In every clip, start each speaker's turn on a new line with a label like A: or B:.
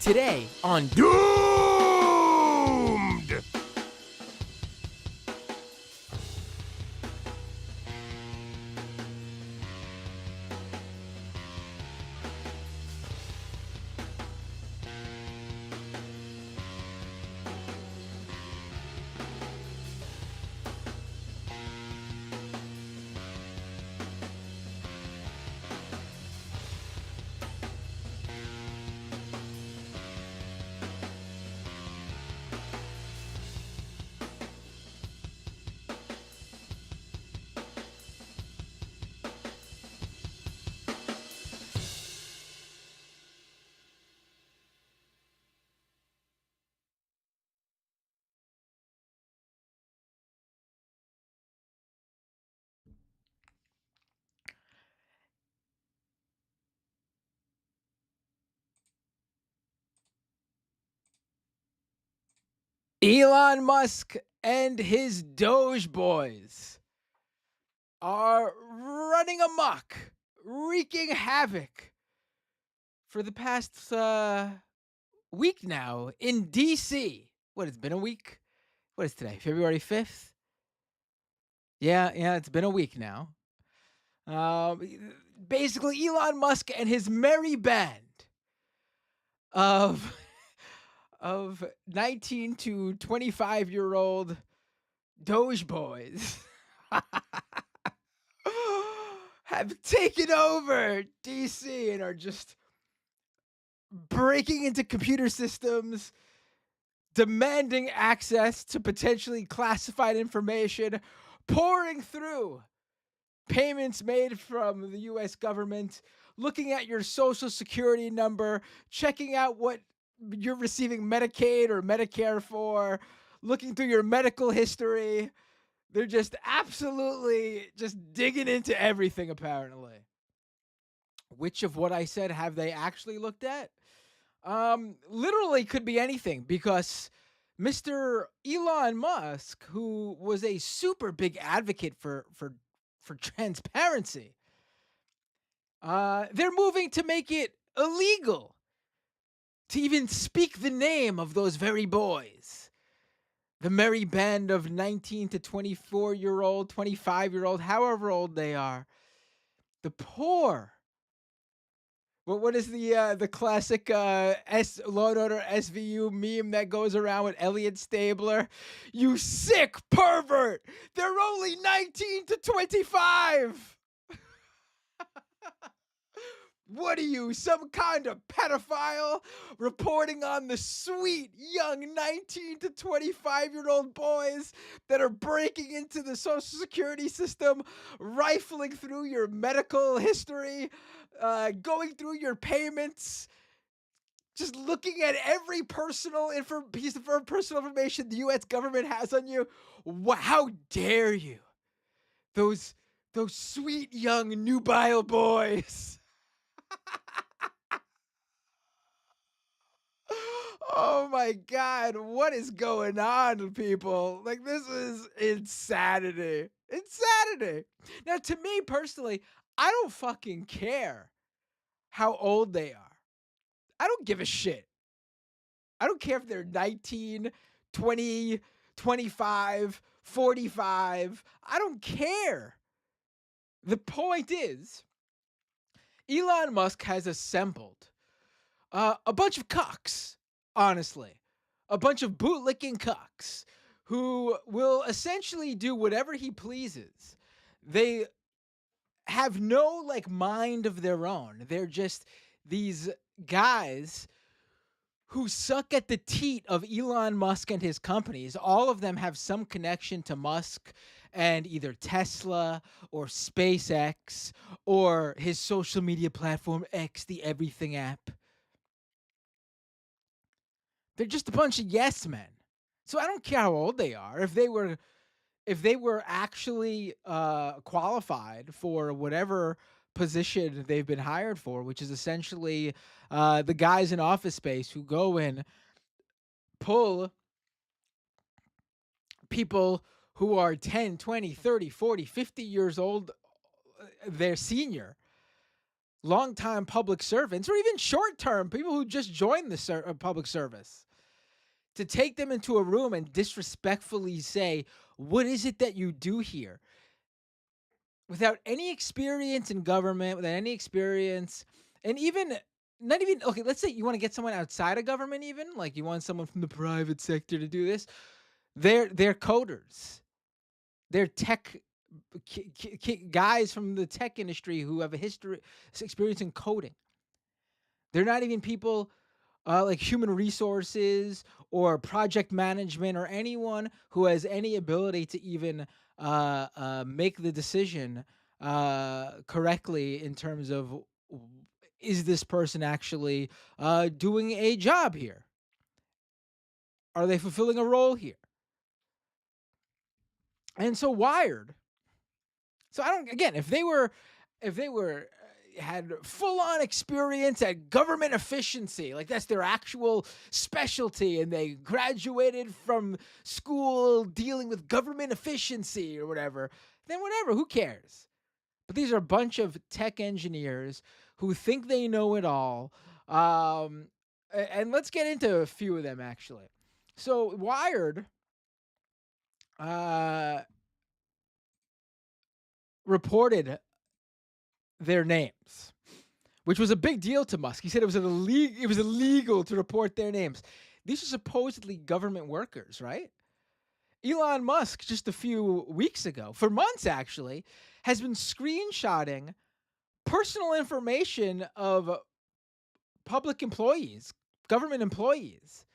A: Today on Doomed! Elon Musk and his DOGE Boys are running amok, wreaking havoc for the past week now in DC. What, it's been a week? What is today? February 5th? Yeah, it's been a week now. Basically, Elon Musk and his merry band of 19 to 25-year-old Doge Boys have taken over DC and are just breaking into computer systems, demanding access to potentially classified information, pouring through payments made from the US government, looking at your social security number, checking out what you're receiving Medicaid or Medicare for, looking through your medical history. They're just absolutely just digging into everything, apparently. Which of what I said have they actually looked at? Literally could be anything, because Mr. Elon Musk, who was a super big advocate for transparency, they're moving to make it illegal to even speak the name of those very boys. The merry band of 19 to 24-year-old, 25-year-old, however old they are. The poor. What is the classic Law and Order SVU meme that goes around with Elliot Stabler? You sick pervert! They're only 19 to 25! What are you, some kind of pedophile, reporting on the sweet young 19 to 25-year-old boys that are breaking into the Social Security system, rifling through your medical history, going through your payments, just looking at every piece of personal information the U.S. government has on you? How dare you? Those sweet young nubile boys. Oh my God, what is going on, people? Like, this is insanity. Insanity. Now, to me personally, I don't fucking care how old they are. I don't give a shit. I don't care if they're 19, 20, 25, 45. I don't care. The point is, Elon Musk has assembled a bunch of cucks, honestly. A bunch of bootlicking cucks who will essentially do whatever he pleases. They have no mind of their own. They're just these guys who suck at the teat of Elon Musk and his companies. All of them have some connection to Musk and either Tesla or SpaceX or his social media platform X, the Everything app. They're just a bunch of yes men. So I don't care how old they are. If they were actually qualified for whatever position they've been hired for, which is essentially the guys in Office Space who go and pull people who are 10, 20, 30, 40, 50 years old, their senior, longtime public servants, or even short term people who just joined the public service, to take them into a room and disrespectfully say, "What is it that you do here?" Without any experience in government, without any experience, and even not even okay, let's say you want to get someone outside of government, even like you want someone from the private sector to do this. They're coders. They're tech guys from the tech industry who have a history experience in coding. They're not even people like human resources or project management or anyone who has any ability to even make the decision correctly in terms of is this person actually doing a job here? Are they fulfilling a role here? And so Wired. So I don't. Again, if they were had full on experience at government efficiency, like that's their actual specialty, and they graduated from school dealing with government efficiency or whatever, then whatever, who cares? But these are a bunch of tech engineers who think they know it all. And let's get into a few of them actually. So Wired uh, reported their names, which was a big deal to Musk. He said it was illegal to report their names. These are supposedly government workers, right? Elon Musk, just a few weeks ago, for months actually, has been screenshotting personal information of public employees, government employees,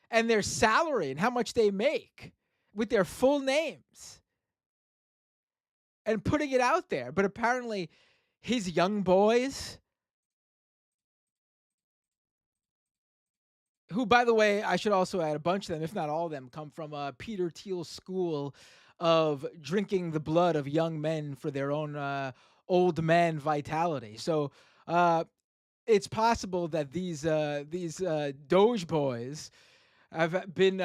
A: and their salary and how much they make with their full names and putting it out there. But apparently, his young boys, who, by the way, I should also add, a bunch of them, if not all of them, come from Peter Thiel's school of drinking the blood of young men for their own old man vitality. So it's possible that these Doge boys have been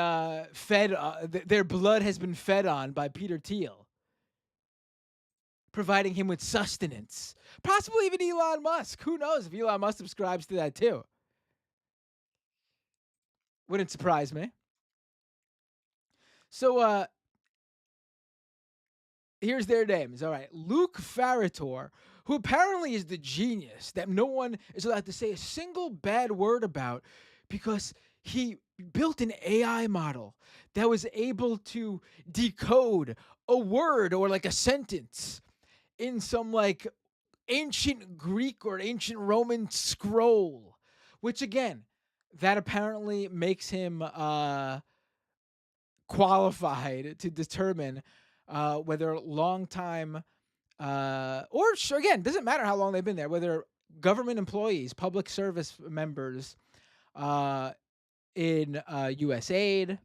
A: fed. Their blood has been fed on by Peter Thiel, providing him with sustenance. Possibly even Elon Musk. Who knows if Elon Musk subscribes to that too? Wouldn't surprise me. So here's their names. All right. Luke Farritor, who apparently is the genius that no one is allowed to say a single bad word about because he built an AI model that was able to decode a word or like a sentence in some like ancient Greek or ancient Roman scroll, which again, that apparently makes him qualified to determine whether long time or sure, again, doesn't matter how long they've been there, whether government employees, public service members in USAID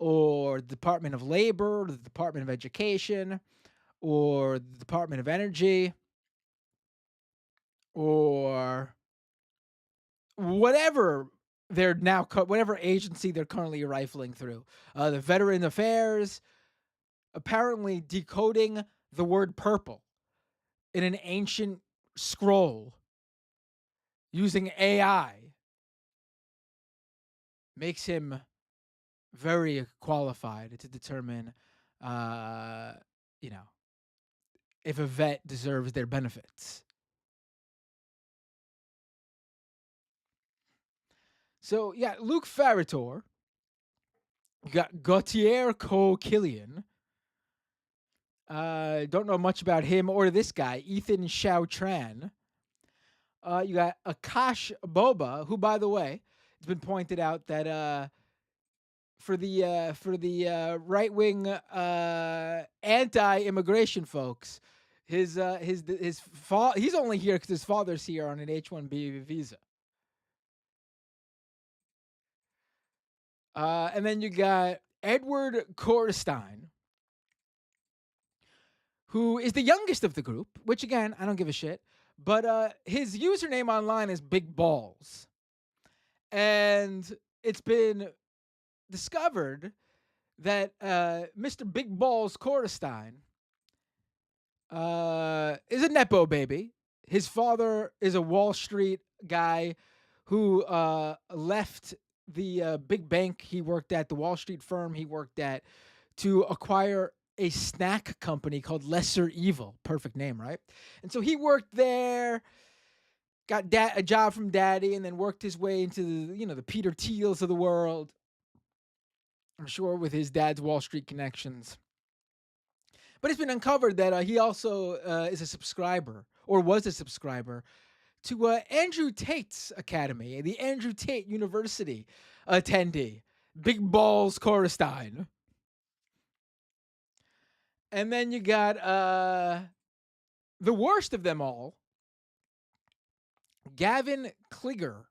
A: or the Department of Labor, or the Department of Education, or the Department of Energy, or whatever they're now, whatever agency they're currently rifling through, the Veteran Affairs, apparently decoding the word purple in an ancient scroll using AI makes him very qualified to determine, uh, you know, if a vet deserves their benefits. So yeah, Luke Farritor, you got Gautier Killian. Don't know much about him or this guy, Ethan Xiao Tran. You got Akash Boba, who, by the way, it's been pointed out that for the right wing anti-immigration folks, he's only here because his father's here on an H-1B visa. And then you got Edward Korstein, who is the youngest of the group, which again, I don't give a shit. But his username online is Big Balls. And it's been discovered that Mr. Big Balls Korstein is a Nepo baby. His father is a Wall Street guy who left the big bank he worked at, the Wall Street firm he worked at, to acquire a snack company called Lesser Evil. Perfect name, right? And so he worked there, got a job from daddy, and then worked his way into the Peter Thiels of the world. I'm sure with his dad's Wall Street connections. But it's been uncovered that he also is a subscriber, or was a subscriber, to Andrew Tate's academy, the Andrew Tate University attendee, Big Balls Corstein. And then you got the worst of them all, Gavin Kliger,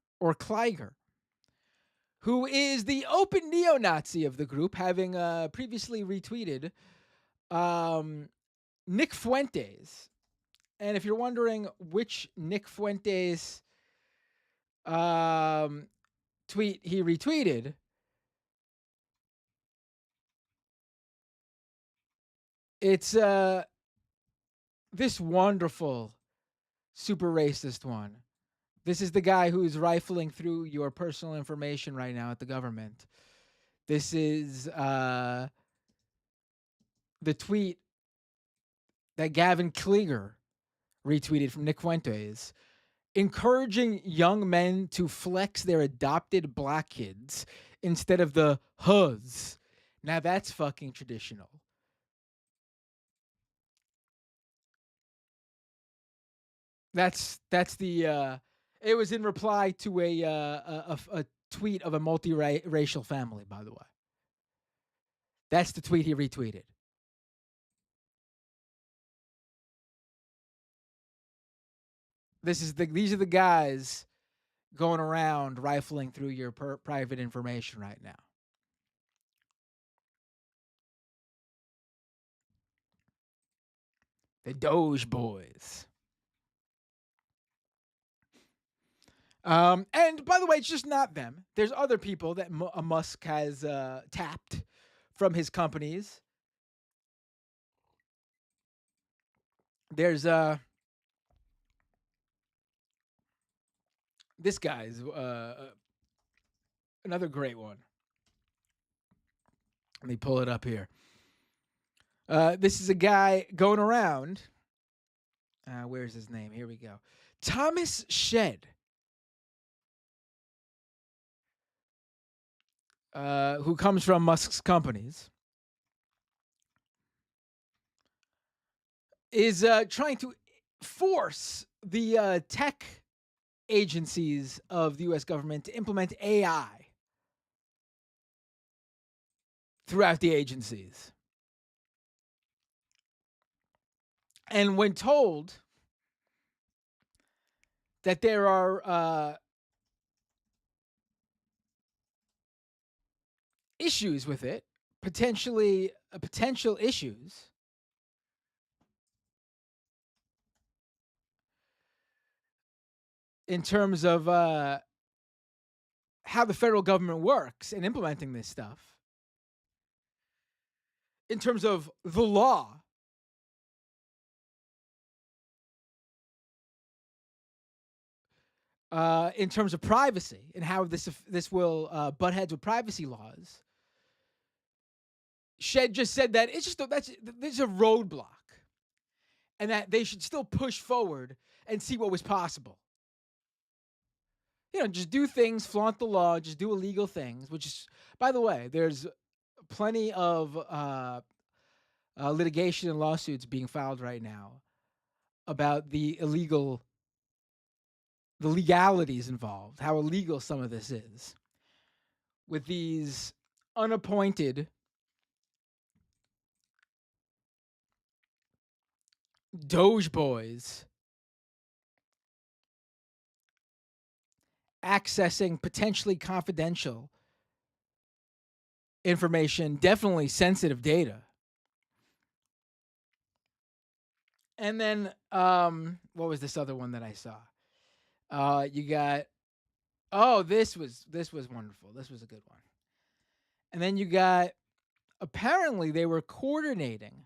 A: who is the open neo-Nazi of the group, having previously retweeted Nick Fuentes. And if you're wondering which Nick Fuentes tweet he retweeted, it's this wonderful, super racist one. This is the guy who's rifling through your personal information right now at the government. This is the tweet that Gavin Kliger retweeted from Nick Fuentes, encouraging young men to flex their adopted black kids instead of the hoods. Now that's fucking traditional. That's the. It was in reply to a tweet of a multiracial family, by the way. That's the tweet he retweeted. These are the guys going around rifling through your private information right now. The DOGE Boys. And by the way, it's just not them. There's other people that Musk has tapped from his companies. There's this guy's another great one. Let me pull it up here. This is a guy going around. Where's his name? Here we go. Thomas Shed. Who comes from Musk's companies, is trying to force the tech agencies of the U.S. government to implement AI throughout the agencies. And when told that there are issues with it, potential issues, in terms of how the federal government works in implementing this stuff, in terms of the law, in terms of privacy and how this will butt heads with privacy laws. Shed just said that it's just there's a roadblock, and that they should still push forward and see what was possible. Just do things, flaunt the law, just do illegal things. Which is, by the way, there's plenty of litigation and lawsuits being filed right now about the legalities involved, how illegal some of this is, with these unappointed DOGE Boys accessing potentially confidential information, definitely sensitive data. And then, what was this other one that I saw? You got, this was wonderful. This was a good one. And then you got, apparently they were coordinating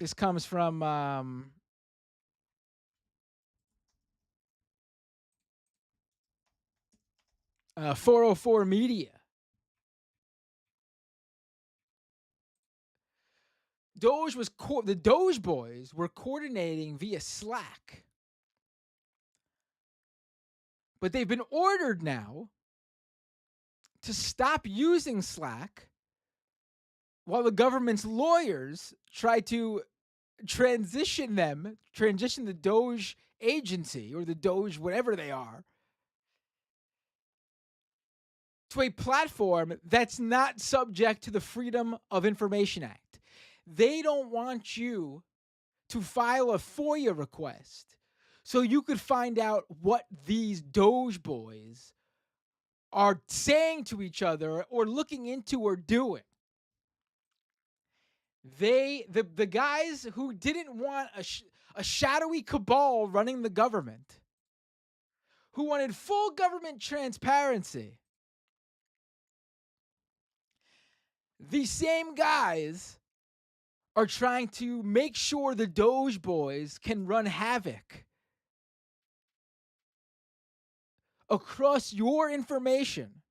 A: This comes from 404 Media. The DOGE Boys were coordinating via Slack, but they've been ordered now to stop using Slack while the government's lawyers try to transition the DOGE agency or the DOGE, whatever they are, to a platform that's not subject to the Freedom of Information Act. They don't want you to file a FOIA request so you could find out what these DOGE boys are saying to each other or looking into or doing. The guys who didn't want a shadowy cabal running the government, who wanted full government transparency, these same guys are trying to make sure the DOGE boys can run havoc across your information,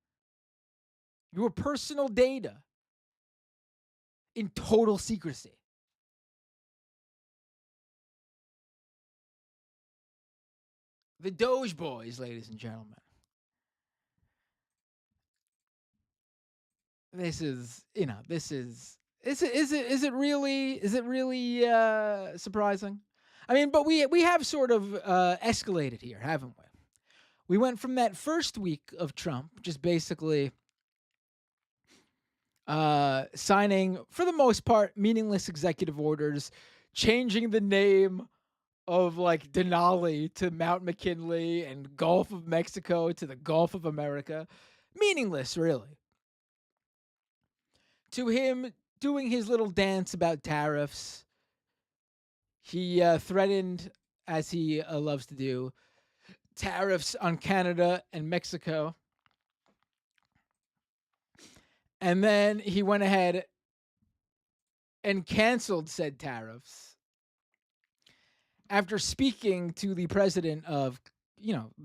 A: your personal data, in total secrecy. The DOGE boys, ladies and gentlemen. This is it really surprising? I mean, but we have sort of escalated here, haven't we? We went from that first week of Trump, just basically signing, for the most part, meaningless executive orders, changing the name of like Denali to Mount McKinley and Gulf of Mexico to the Gulf of America. Meaningless, really. To him doing his little dance about tariffs. He threatened, as he loves to do, tariffs on Canada and Mexico. And then he went ahead and canceled said tariffs after speaking to the president of,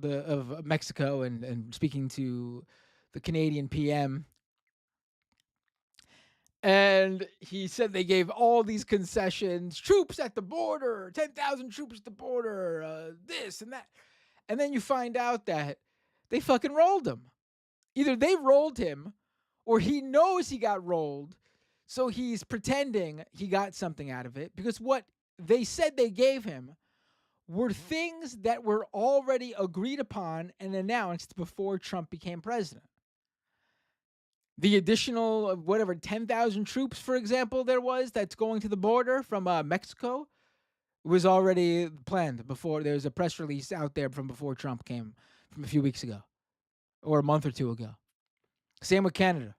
A: of Mexico and speaking to the Canadian PM. And he said they gave all these concessions, troops at the border, 10,000 troops at the border, this and that. And then you find out that they fucking rolled him. Either they rolled him or he knows he got rolled, so he's pretending he got something out of it, because what they said they gave him were things that were already agreed upon and announced before Trump became president. The additional, 10,000 troops, for example, that's going to the border from Mexico was already planned before. There was a press release out there from before Trump came, from a few weeks ago or a month or two ago. Same with Canada.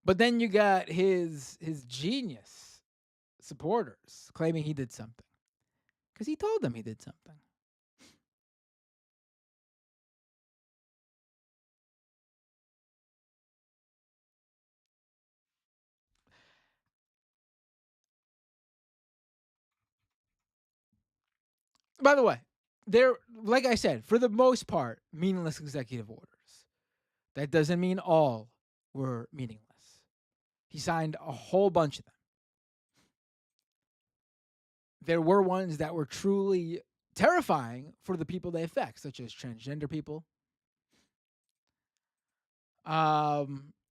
A: But then you got his genius supporters claiming he did something, because he told them he did something. By the way, they're, like I said, for the most part, meaningless executive orders. That doesn't mean all were meaningless. He signed a whole bunch of them. There were ones that were truly terrifying for the people they affect, such as transgender people.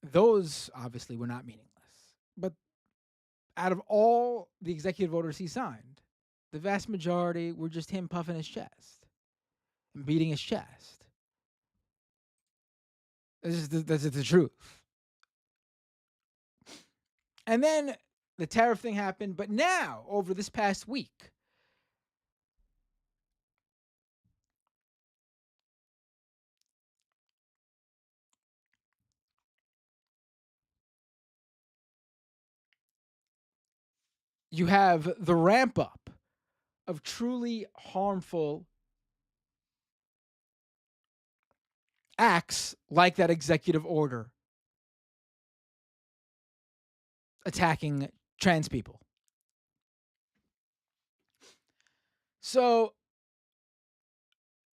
A: Those obviously were not meaningless. But out of all the executive orders he signed, the vast majority were just him puffing his chest and beating his chest. That's the truth. And then the tariff thing happened, but now, over this past week, you have the ramp up of truly harmful acts like that executive order attacking trans people. So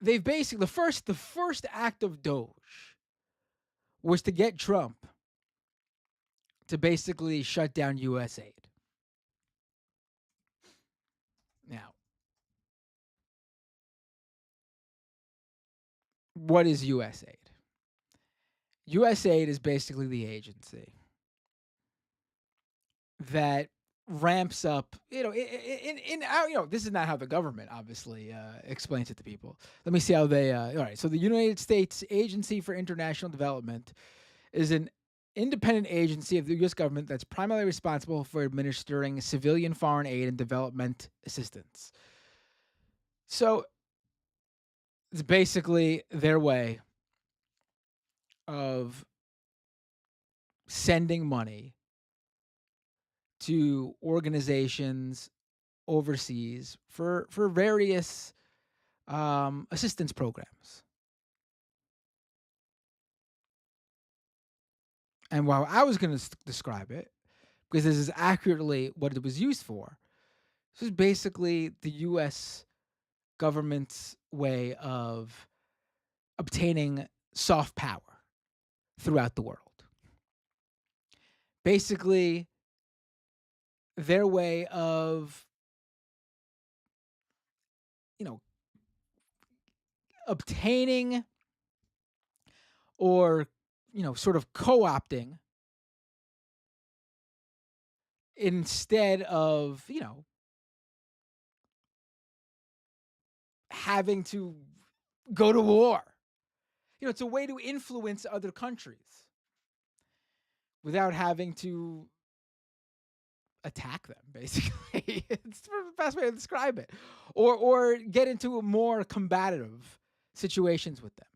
A: they've basically the first act of Doge was to get Trump to basically shut down USAID. Now, what is USAID? USAID is basically the agency that ramps up, this is not how the government obviously explains it to people. Let me see how they, all right. So the United States Agency for International Development is an independent agency of the U.S. government that's primarily responsible for administering civilian foreign aid and development assistance. So it's basically their way of sending money to organizations overseas for various assistance programs. And while I was going to describe it, because this is accurately what it was used for, this is basically the U.S. government's way of obtaining soft power throughout the world. Basically, their way of, you know, obtaining or, sort of co-opting instead of, having to go to war. It's a way to influence other countries without having to attack them, basically. It's the best way to describe it. Or get into more combative situations with them.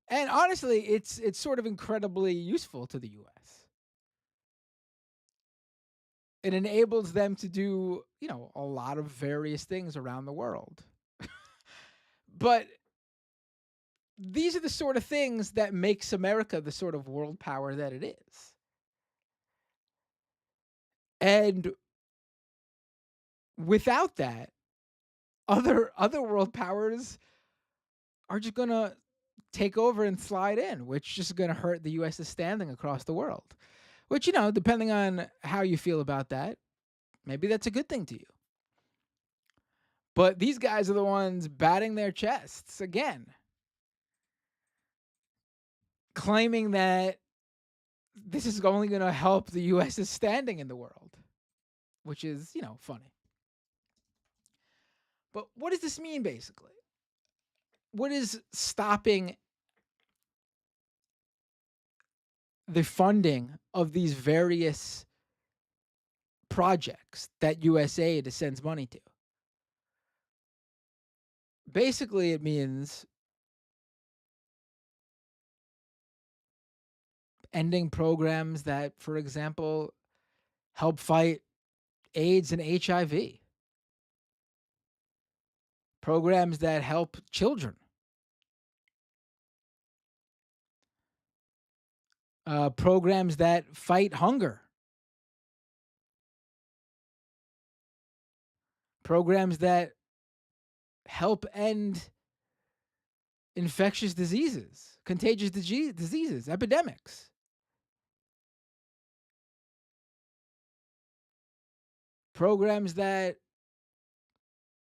A: And honestly, it's sort of incredibly useful to the US. It enables them to do, a lot of various things around the world. But these are the sort of things that makes America the sort of world power that it is. And without that, other world powers are just going to take over and slide in, which is going to hurt the US's standing across the world. Which, depending on how you feel about that, maybe that's a good thing to you. But these guys are the ones batting their chests again, claiming that this is only going to help the US's standing in the world, which is, funny. But what does this mean, basically? What is stopping the funding of these various projects that USAID sends money to? Basically, it means ending programs that, for example, help fight AIDS and HIV. Programs that help children. Programs that fight hunger. Programs that help end infectious diseases, contagious diseases, epidemics. Programs that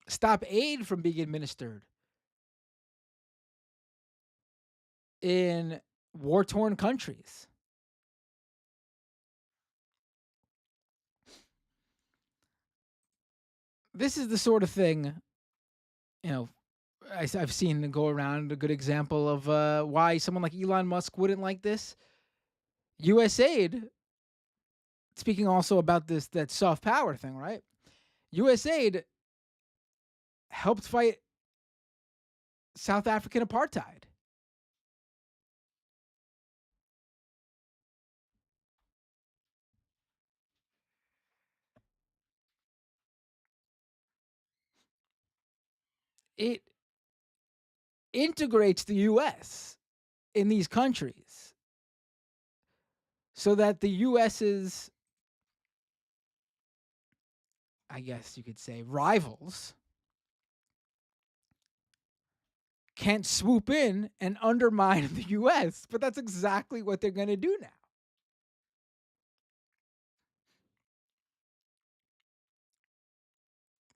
A: stop aid from being administered in war-torn countries. This is the sort of thing, I've seen go around. A good example of why someone like Elon Musk wouldn't like this. USAID, speaking also about that soft power thing, right? USAID helped fight South African apartheid. It integrates the US in these countries so that the US's I guess you could say, rivals can't swoop in and undermine the US, but that's exactly what they're going to do now.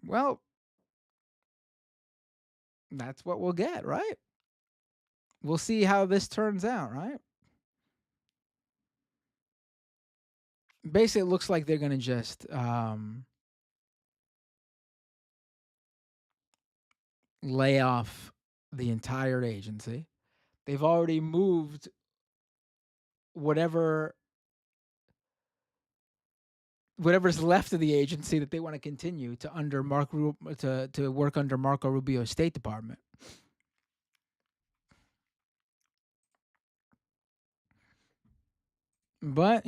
A: Well, that's what we'll get, right? We'll see how this turns out, right? Basically, it looks like they're going to just lay off the entire agency. They've already moved whatever whatever's left of the agency that they want to continue to to work under Marco Rubio's State Department. But,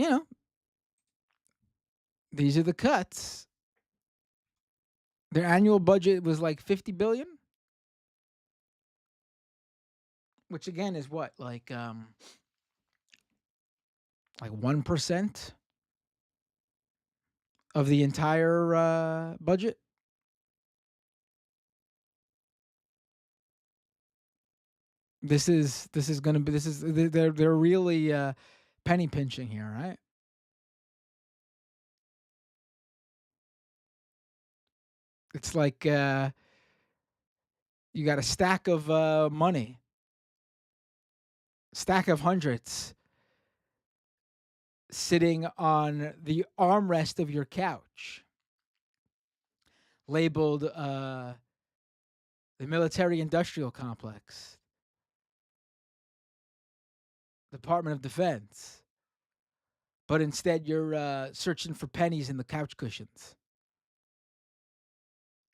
A: these are the cuts. Their annual budget was like 50 billion, which again is what? Like 1% of the entire budget. This is going to be this is they're really penny pinching here, right? It's like you got a stack of money, stack of hundreds sitting on the armrest of your couch, labeled the military industrial complex, Department of Defense. But instead, you're searching for pennies in the couch cushions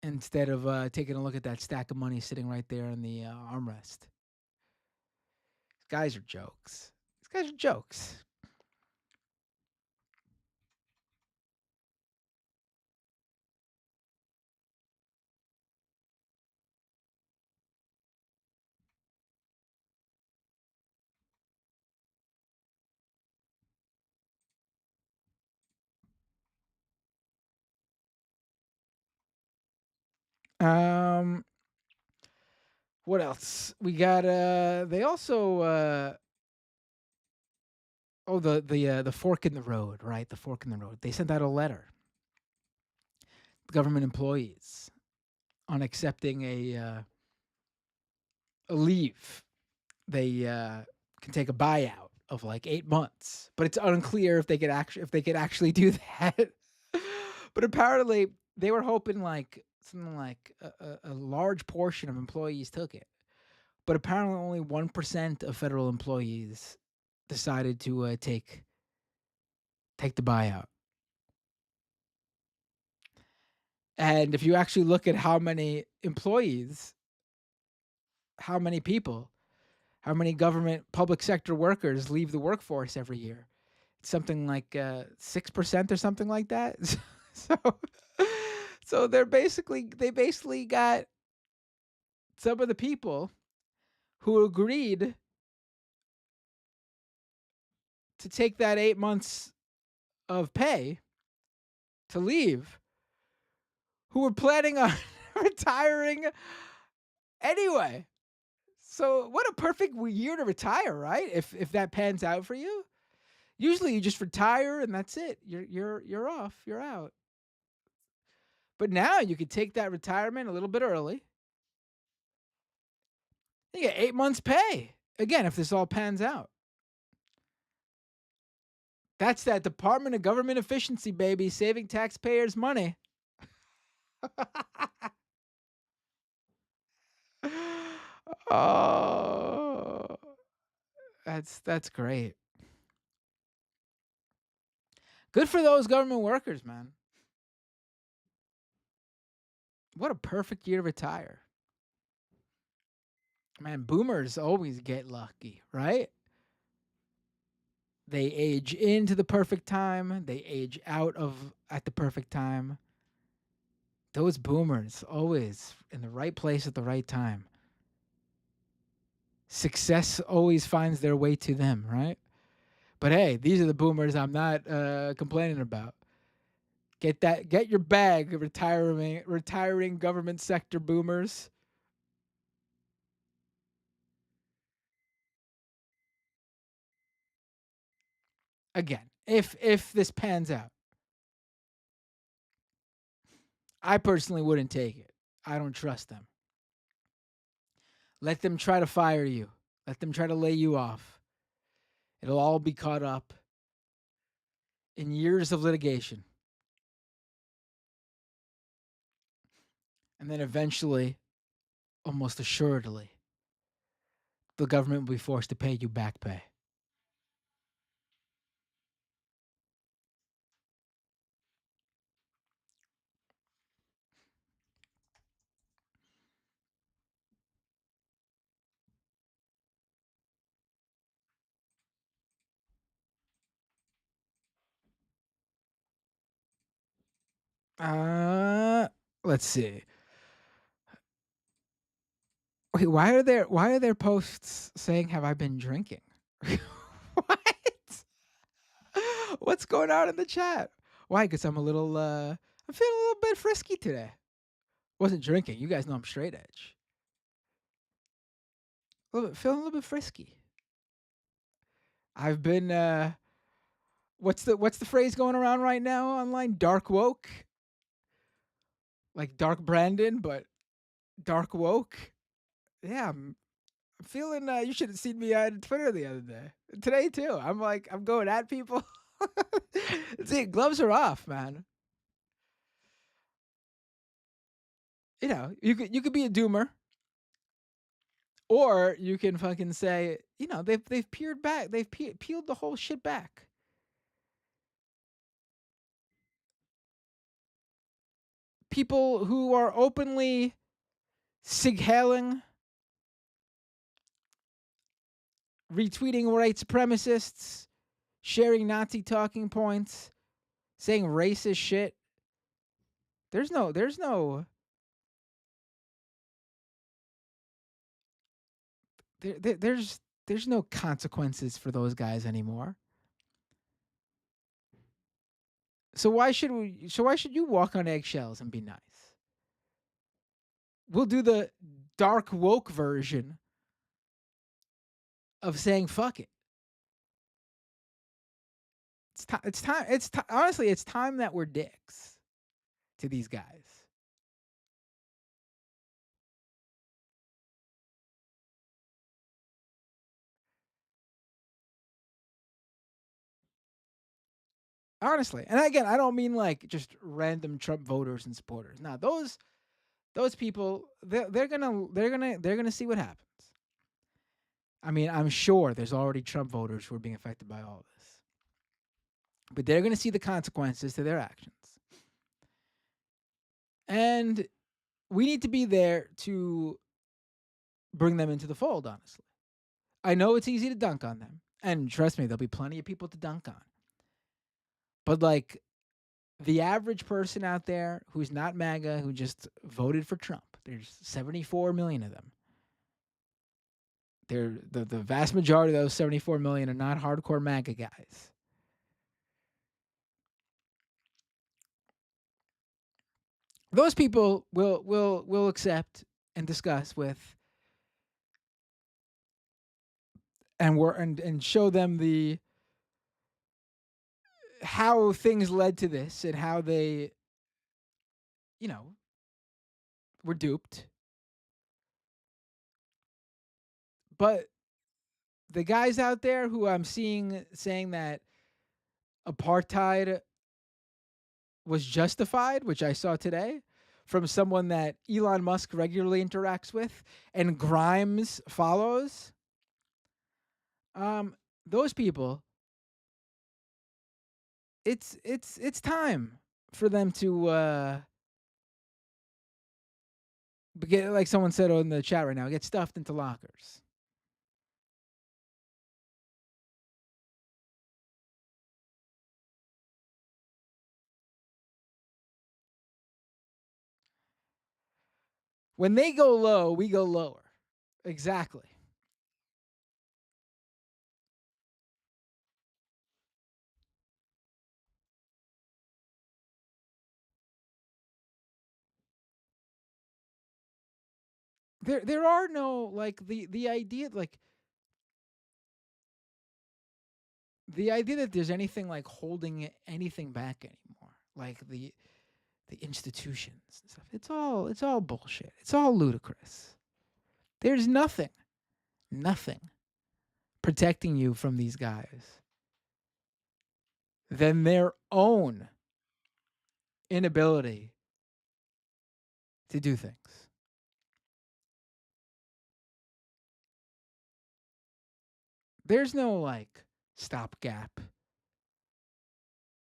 A: instead of taking a look at that stack of money sitting right there in the armrest. These guys are jokes. These guys are jokes. Um, what else? We got they also the fork in the road, right? The fork in the road. They sent out a letter to government employees on accepting a leave. They can take a buyout of like 8 months, but it's unclear if they could actually do that. But apparently, they were hoping like something like a large portion of employees took it. But apparently, only 1% of federal employees decided to take the buyout. And if you actually look at how many employees, how many people, how many government public sector workers leave the workforce every year, it's something like 6% or something like that. so, so they basically got some of the people who agreed to take that 8 months of pay to leave, who were planning on retiring anyway. So what a perfect year to retire, right? If that pans out for you. Usually you just retire and that's it. You're off. You're out. But now you could take that retirement a little bit early. You get 8 months pay. Again, if this all pans out. That's that Department of Government Efficiency, baby, saving taxpayers money. Oh, that's great. Good for those government workers, man. What a perfect year to retire. Man, boomers always get lucky, right? They age into the perfect time, they age out of at the perfect time. Those boomers always in the right place at the right time. Success always finds their way to them, right? But hey, these are the boomers I'm not complaining about. Get your bag, retiring government sector boomers. Again, if this pans out, I personally wouldn't take it. I don't trust them. Let them try to fire you. Let them try to lay you off. It'll all be caught up in years of litigation. And then eventually, almost assuredly, the government will be forced to pay you back pay. Uh, let's see. Wait, why are there posts saying have I been drinking? What? What's going on in the chat? Why? Because I'm feeling a little bit frisky today. Wasn't drinking. You guys know I'm straight edge. Feeling a little bit frisky. I've been what's the phrase going around right now online? Dark woke? Like dark Brandon, but dark woke? Yeah, I'm feeling you should have seen me on Twitter the other day. Today too. I'm going at people. See, gloves are off, man. You could be a doomer, or you can fucking say, they've peered back, they've peeled the whole shit back. People who are openly sig-hailing, retweeting white supremacists, sharing Nazi talking points, saying racist shit. There's no consequences for those guys anymore. So why should you walk on eggshells and be nice? We'll do the dark woke version of saying fuck it. It's time. Honestly, it's time that we're dicks to these guys. Honestly, and again, I don't mean like just random Trump voters and supporters. Now, those people, they're gonna see what happens. I mean, I'm sure there's already Trump voters who are being affected by all this, but they're gonna see the consequences to their actions, and we need to be there to bring them into the fold. Honestly, I know it's easy to dunk on them, and trust me, there'll be plenty of people to dunk on. But like the average person out there who's not MAGA, who just voted for Trump, there's 74 million of them. The vast majority of those 74 million are not hardcore MAGA guys. Those people will accept and discuss with and show them the how things led to this and how they, you know, were duped. But the guys out there who I'm seeing saying that apartheid was justified, which I saw today from someone that Elon Musk regularly interacts with and Grimes follows, those people, it's time for them to get, like someone said in the chat right now, get stuffed into lockers. When they go low, we go lower. Exactly. there are no like the idea like the idea that there's anything like holding anything back anymore, like the institutions and stuff. It's all bullshit. It's all ludicrous. There's nothing protecting you from these guys than their own inability to do things. There's no like stopgap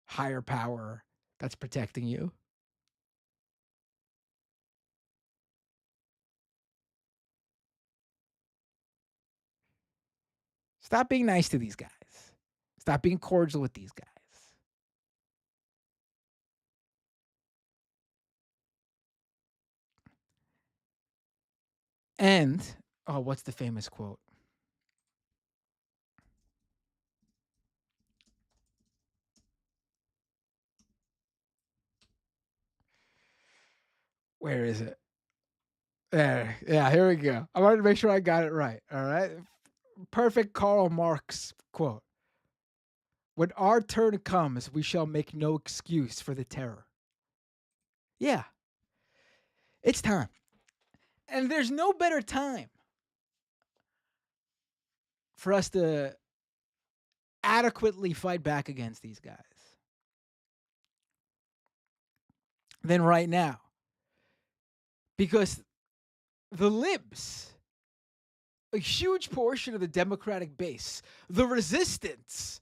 A: higher power that's protecting you. Stop being nice to these guys. Stop being cordial with these guys. And oh, what's the famous quote? Where is it? There. Yeah, here we go. I wanted to make sure I got it right. All right. Perfect Karl Marx quote. When our turn comes, we shall make no excuse for the terror. Yeah, it's time. And there's no better time for us to adequately fight back against these guys than right now. Because the libs, a huge portion of the Democratic base, the resistance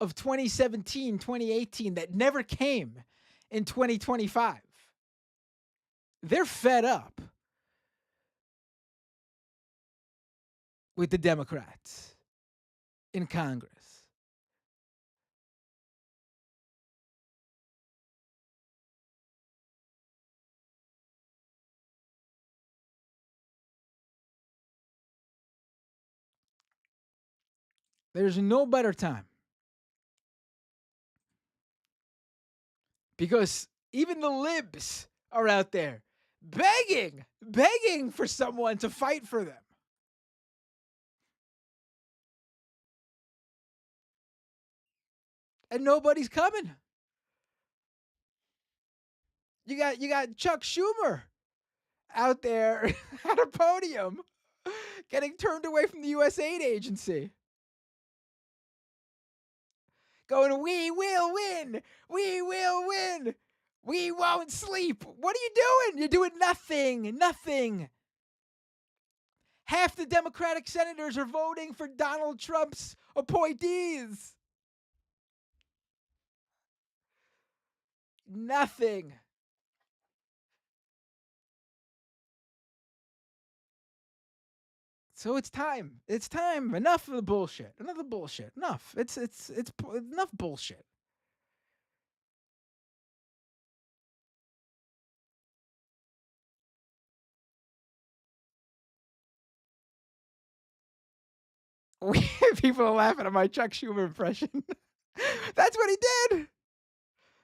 A: of 2017, 2018 that never came in 2025, they're fed up with the Democrats in Congress. There's no better time because even the libs are out there begging for someone to fight for them. And nobody's coming. You got Chuck Schumer out there at a podium getting turned away from the USAID agency. Going, we will win. We will win. We won't sleep. What are you doing? You're doing nothing. Nothing. Half the Democratic senators are voting for Donald Trump's appointees. Nothing. So it's time. It's time. Enough of the bullshit. Enough of the bullshit. Enough. It's enough bullshit. People are laughing at my Chuck Schumer impression. That's what he did.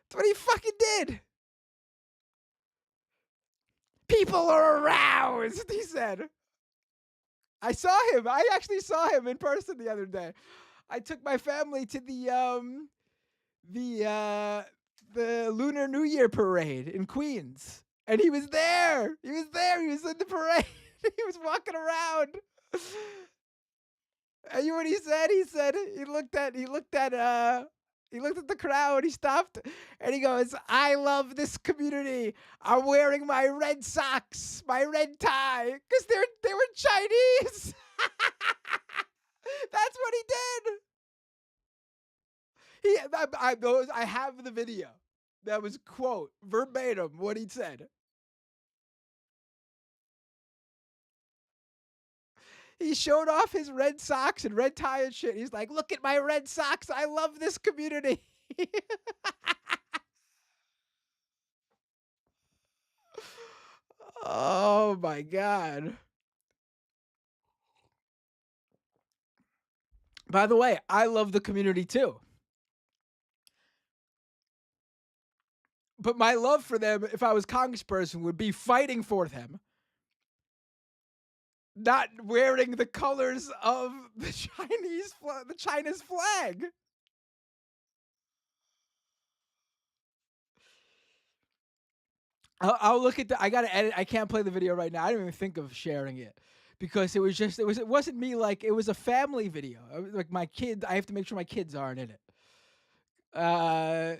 A: That's what he fucking did. People are aroused, he said. I saw him. I actually saw him in person the other day. I took my family to the the Lunar New Year parade in Queens, and he was there. He was there. He was in the parade. He was walking around. And you know what he said? He said he looked at the crowd. He stopped and he goes, "I love this community. I'm wearing my red socks, my red tie, because they were Chinese." That's what he did. I have the video. That was quote verbatim what he said. He showed off his red socks and red tie and shit. He's like, "Look at my red socks. I love this community." Oh my god. By the way, I love the community too. But my love for them, if I was congressperson, would be fighting for them not wearing the colors of the China's flag. I'll look at the. I gotta edit. I can't play the video right now. I didn't even think of sharing it because it wasn't me. Like it was a family video. Like my kid. I have to make sure my kids aren't in it. Uh,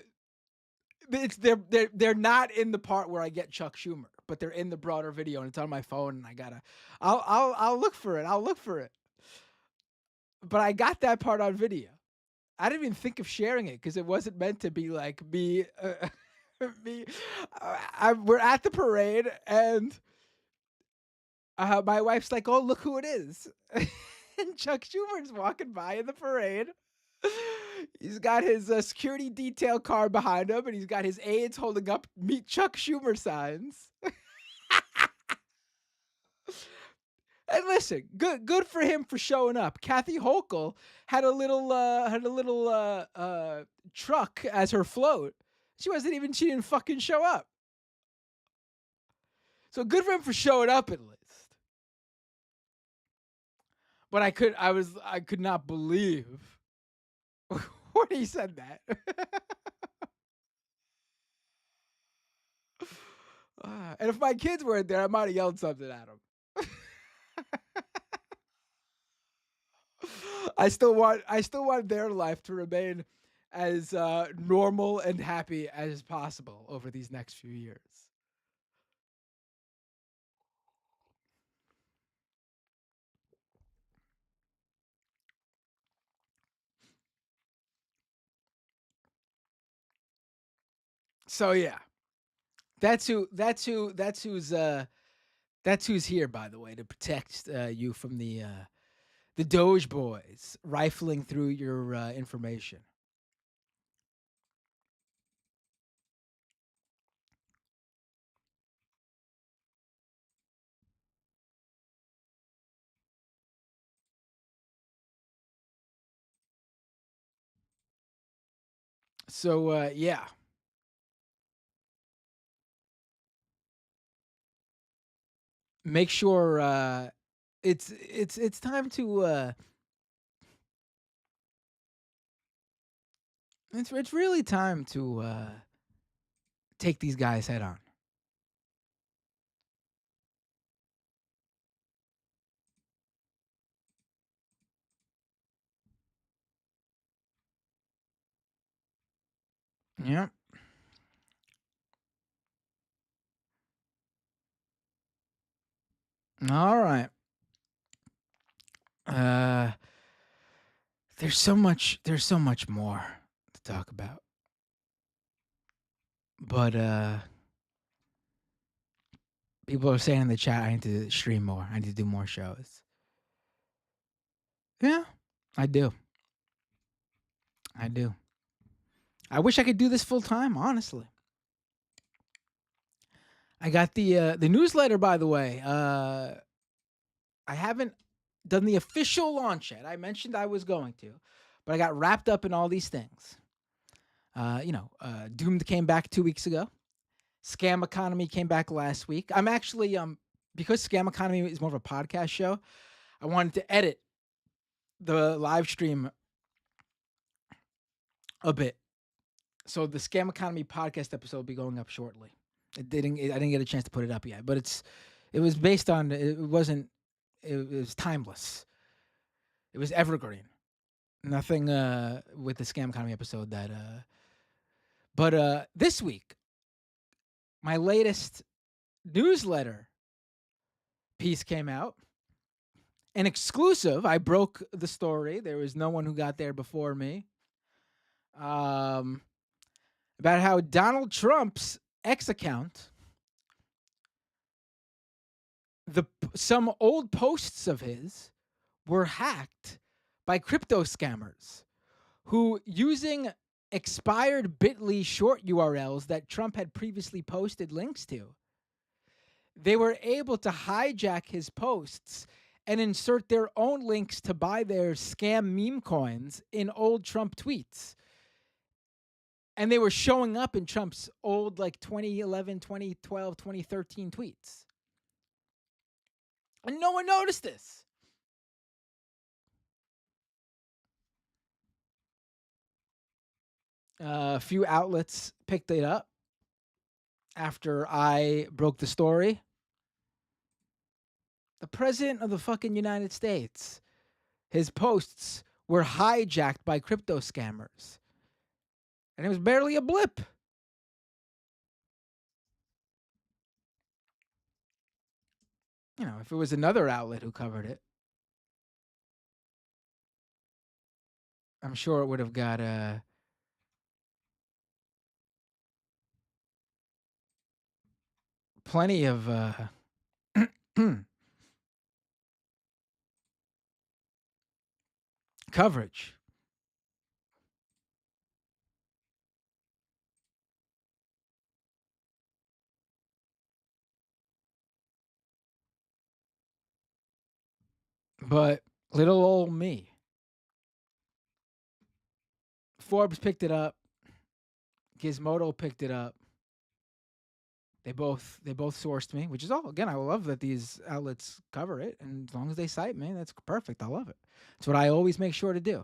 A: they're not in the part where I get Chuck Schumer, but they're in the broader video, and it's on my phone. And I gotta. I'll look for it. I'll look for it. But I got that part on video. I didn't even think of sharing it because it wasn't meant to be like me. Me. We're at the parade, and my wife's like, "Oh, look who it is!" And Chuck Schumer's walking by in the parade. He's got his security detail car behind him, and he's got his aides holding up "Meet Chuck Schumer" signs. And listen, good for him for showing up. Kathy Hochul had a little truck as her float. She didn't fucking show up. So good for him for showing up at least. But I could not believe when he said that. And if my kids weren't there, I might have yelled something at them. I still want their life to remain as normal and happy as possible over these next few years. So yeah, that's who's here, by the way, to protect you from the DOGE Boys rifling through your information. So yeah, make sure it's time to it's really time to take these guys head on. Yeah. All right. Uh, there's so much more to talk about, but people are saying in the chat I need to stream more. I need to do more shows. Yeah, I do. I do. I wish I could do this full time. Honestly, I got the newsletter. By the way, I haven't done the official launch yet. I mentioned I was going to, but I got wrapped up in all these things. Doomed came back 2 weeks ago. Scam Economy came back last week. I'm actually because Scam Economy is more of a podcast show. I wanted to edit the live stream a bit, so the Scam Economy podcast episode will be going up shortly. I didn't get a chance to put it up yet, but it was based on it wasn't it was timeless. It was evergreen. Nothing with the Scam Economy episode that but this week my latest newsletter piece came out. An exclusive. I broke the story. There was no one who got there before me. About how Donald Trump's X account, some old posts of his were hacked by crypto scammers who, using expired Bitly short URLs that Trump had previously posted links to, they were able to hijack his posts and insert their own links to buy their scam meme coins in old Trump tweets. And they were showing up in Trump's old, like 2011, 2012, 2013 tweets. And no one noticed this. A few outlets picked it up after I broke the story. The president of the fucking United States, his posts were hijacked by crypto scammers. And it was barely a blip. You know, if it was another outlet who covered it, I'm sure it would have got plenty of coverage. But little old me. Forbes picked it up. Gizmodo picked it up. They both sourced me, which is all. Again, I love that these outlets cover it, and as long as they cite me, that's perfect. I love it. It's what I always make sure to do.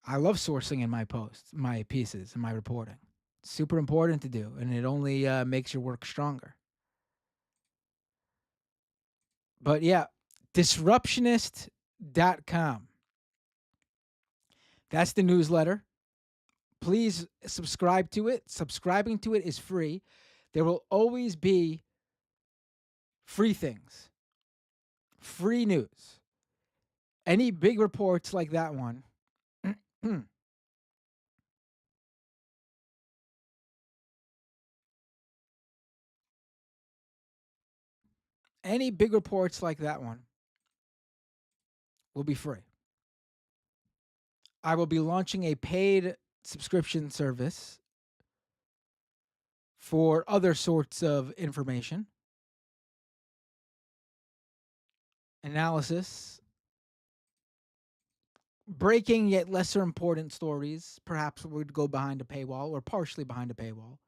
A: I love sourcing in my posts, my pieces, and my reporting. It's super important to do, and it only makes your work stronger. But yeah, disruptionist.com. That's the newsletter. Please subscribe to it. Subscribing to it is free. There will always be free things, free news. Any big reports like that one, any big reports like that one will be free. I will be launching a paid subscription service for other sorts of information, analysis, breaking yet lesser important stories. Perhaps would go behind a paywall or partially behind a paywall.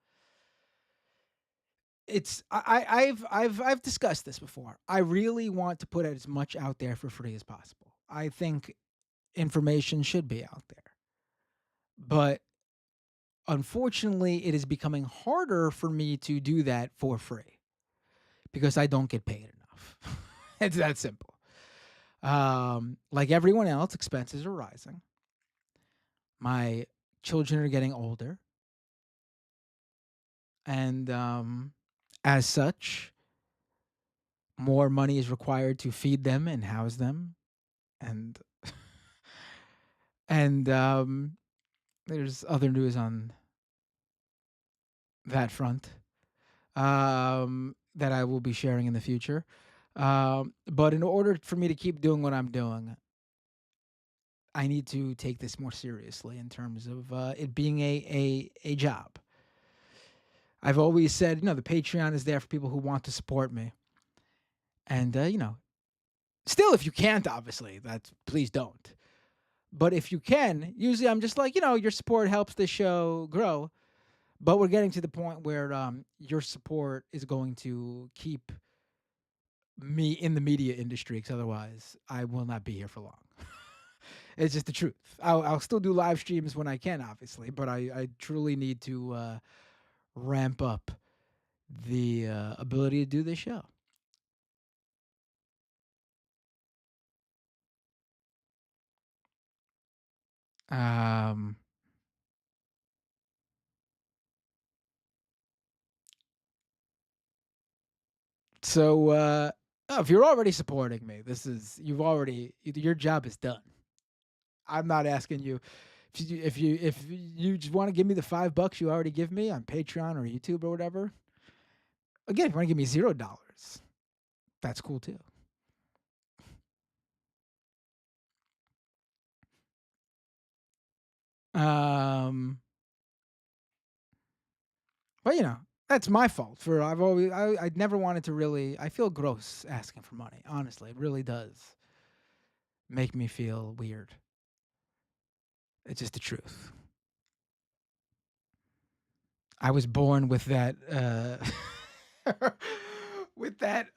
A: I've discussed this before. I really want to put as much out there for free as possible. I think information should be out there, but unfortunately, it is becoming harder for me to do that for free because I don't get paid enough. It's that simple. Like everyone else, expenses are rising. My children are getting older, and as such, more money is required to feed them and house them, and and there's other news on that front that I will be sharing in the future. But in order for me to keep doing what I'm doing, I need to take this more seriously in terms of it being a job. I've always said, the Patreon is there for people who want to support me, and still, if you can't, obviously, that please don't. But if you can, usually I'm just like, your support helps this show grow. But we're getting to the point where your support is going to keep me in the media industry, because otherwise I will not be here for long. It's just the truth. I'll still do live streams when I can, obviously, but I truly need to ramp up the ability to do this show. Um, so if you're already supporting me, your job is done. I'm not asking you if you just want to give me the $5 you already give me on Patreon or YouTube or whatever. Again, if you want to give me $0, that's cool too. Um, but that's my fault. I never wanted to really. I feel gross asking for money. Honestly, it really does make me feel weird. It's just the truth. I was born with that. with that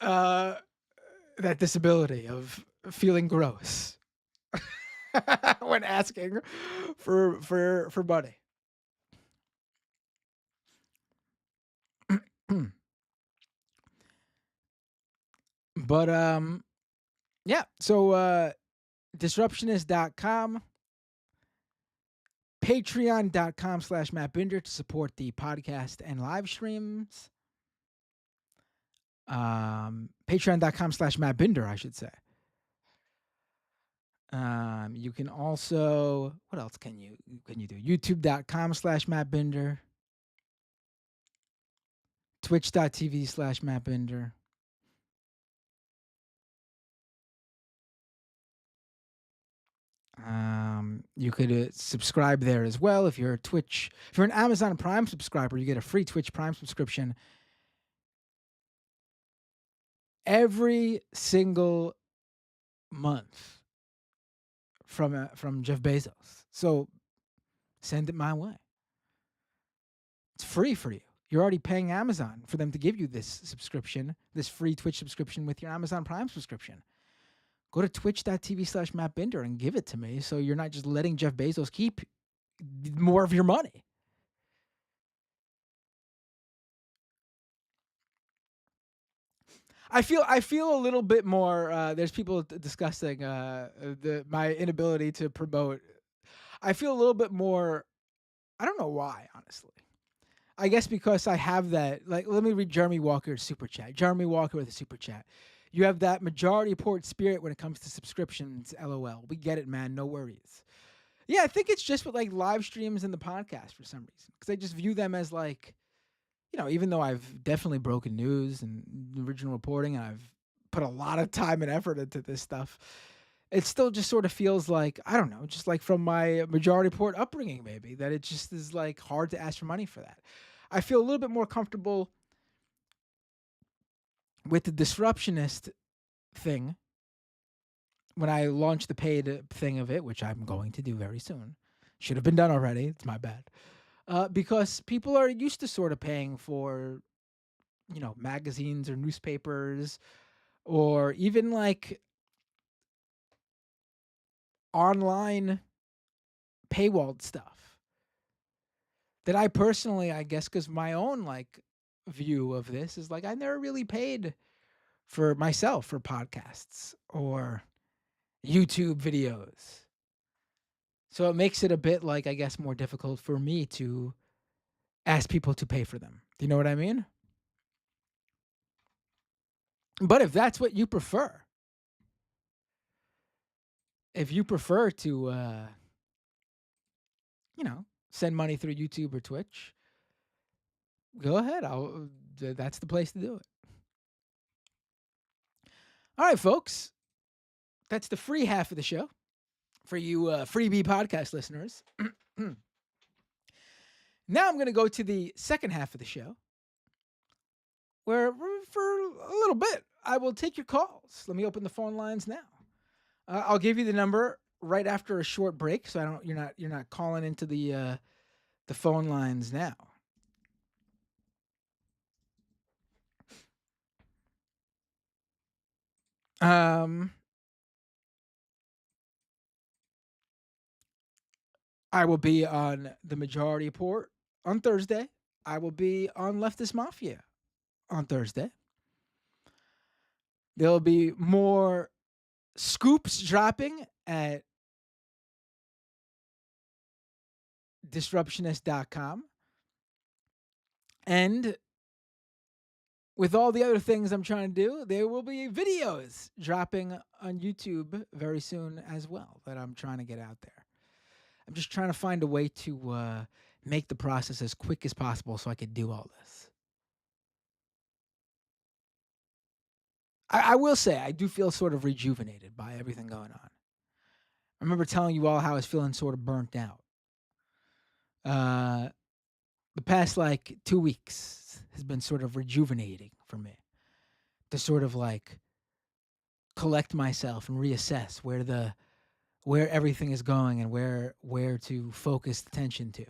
A: disability of feeling gross when asking for money. But yeah, so disruptionist.com, patreon.com/mattbinder to support the podcast and live streams. Patreon.com/mattbinder, I should say. You can also, what else can you do? YouTube.com/mattbinder, twitch.tv/mattbinder. You could subscribe there as well. If you're an Amazon Prime subscriber, you get a free Twitch Prime subscription every single month from Jeff Bezos. So send it my way. It's free for you. You're already paying Amazon for them to give you this subscription, this free Twitch subscription with your Amazon Prime subscription. Go to twitch.tv/mattbinder and give it to me, so you're not just letting Jeff Bezos keep more of your money. I feel a little bit more. There's people discussing my inability to promote. I feel a little bit more. I don't know why, honestly. I guess because I have that. Like, let me read Jeremy Walker's super chat. Jeremy Walker with a super chat. You have that majority report spirit when it comes to subscriptions. LOL. We get it, man. No worries. Yeah, I think it's just with like live streams and the podcast for some reason, because I just view them as like, even though I've definitely broken news and original reporting, and I've put a lot of time and effort into this stuff, it still just sort of feels like, I don't know, just like from my majority report upbringing, maybe, that it just is like hard to ask for money for that. I feel a little bit more comfortable with the disruptionist thing when I launch the paid thing of it, which I'm going to do very soon. Should have been done already. It's my bad. Because people are used to sort of paying for, magazines or newspapers, or even like online paywalled stuff that I personally, I guess, because my own like view of this is like I never really paid for myself for podcasts or YouTube videos. So it makes it a bit like, I guess, more difficult for me to ask people to pay for them. Do you know what I mean? But if that's what you prefer, if you prefer to, send money through YouTube or Twitch, go ahead. That's the place to do it. All right, folks. That's the free half of the show for you freebie podcast listeners. Now I'm going to go to the second half of the show, where for a little bit I will take your calls. Let me open the phone lines now. I'll give you the number right after a short break, so you're not calling into the phone lines now. I will be on the Majority Report on Thursday. I will be on Leftist Mafia on Thursday. There'll be more scoops dropping at disruptionist.com. And with all the other things I'm trying to do, there will be videos dropping on YouTube very soon as well that I'm trying to get out there. I'm just trying to find a way to make the process as quick as possible so I could do all this. I will say I do feel sort of rejuvenated by everything going on. I remember telling you all how I was feeling sort of burnt out. The past like 2 weeks has been sort of rejuvenating for me to sort of like collect myself and reassess where everything is going and where to focus attention to.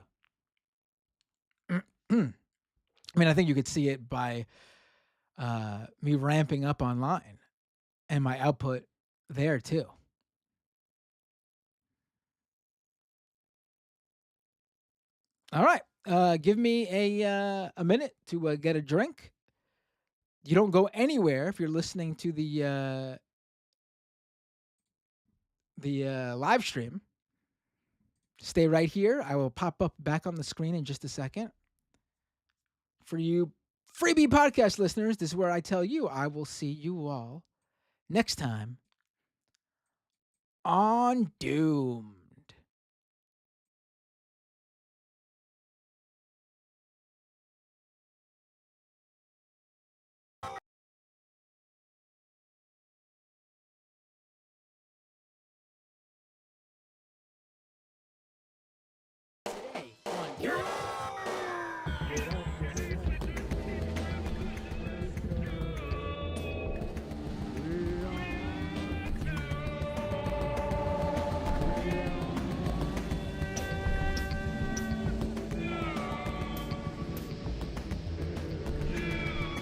A: I mean, I think you could see it by me ramping up online and my output there too. All right. Give me a minute to get a drink. You don't go anywhere if you're listening to the live stream. Stay right here. I will pop up back on the screen in just a second. For you freebie podcast listeners, this is where I tell you I will see you all next time on Doomed.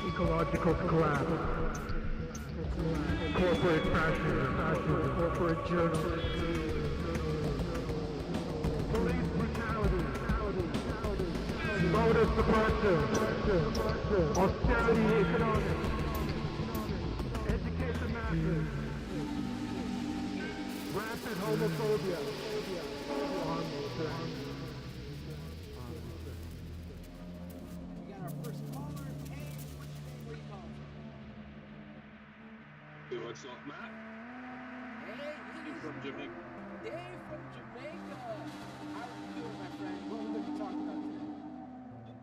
B: Ecological collapse, corporate fascism, corporate journalism, police brutality, voter suppression, austerity economics, education masses, rampant homophobia,
A: We got our first caller. Hey, where you calling from?
C: What's up, Matt?
A: Hey,
C: You from Jamaica?
A: Dave from Jamaica. How are you doing, my friend? What are we going to talk about today?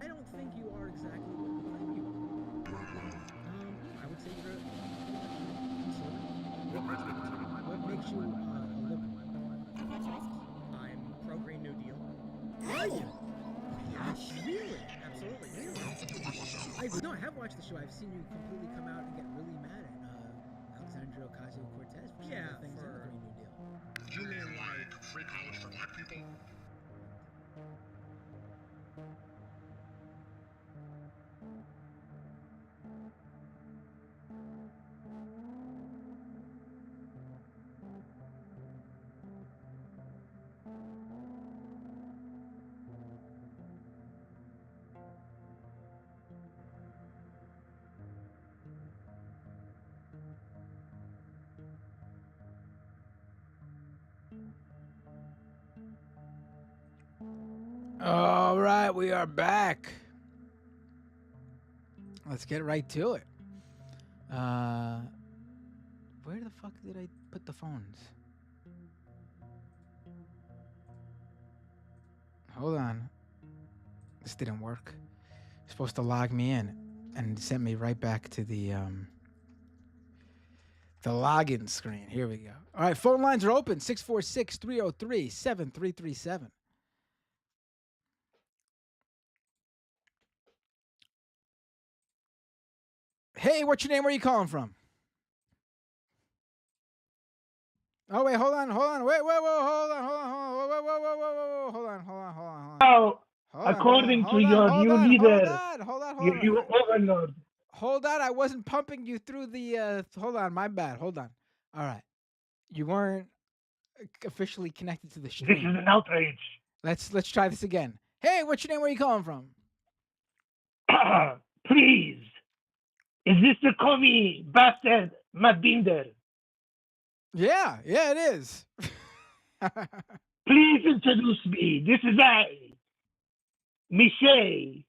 A: I don't think you are exactly what you claim you are. I would say you're a conservative. What makes you a liberal?
D: I'm pro-Green New Deal.
A: Are you? Yes, really? Absolutely. No, I have watched the show. I've seen you completely come out and get really mad at Alexandria Ocasio-Cortez for some of the things in the Green New Deal.
D: You mean like free college for black people?
A: All right, we are back. Let's get right to it. Where the fuck did I put the phones? Hold on. This didn't work. You're supposed to log me in, and it sent me right back to the login screen. Here we go. All right, phone lines are open. 646-303-7337. Hey, what's your name? Where are you calling from? Oh, wait, hold on. Wait, hold on, hold on.
B: Now,
A: Hold on,
B: according to
A: hold on,
B: your
A: hold
B: new
A: on,
B: leader,
A: hold on.
B: you overlord.
A: Hold on, I wasn't pumping you through the, hold on, my bad, hold on. All right. You weren't officially connected to the
B: This
A: stream.
B: is an outrage.
A: Let's try this again. Hey, what's your name? Where are you calling from?
B: Please, is this the commie bastard Matt Binder?
A: Yeah, it is.
B: Please introduce me. This is I, Michelle.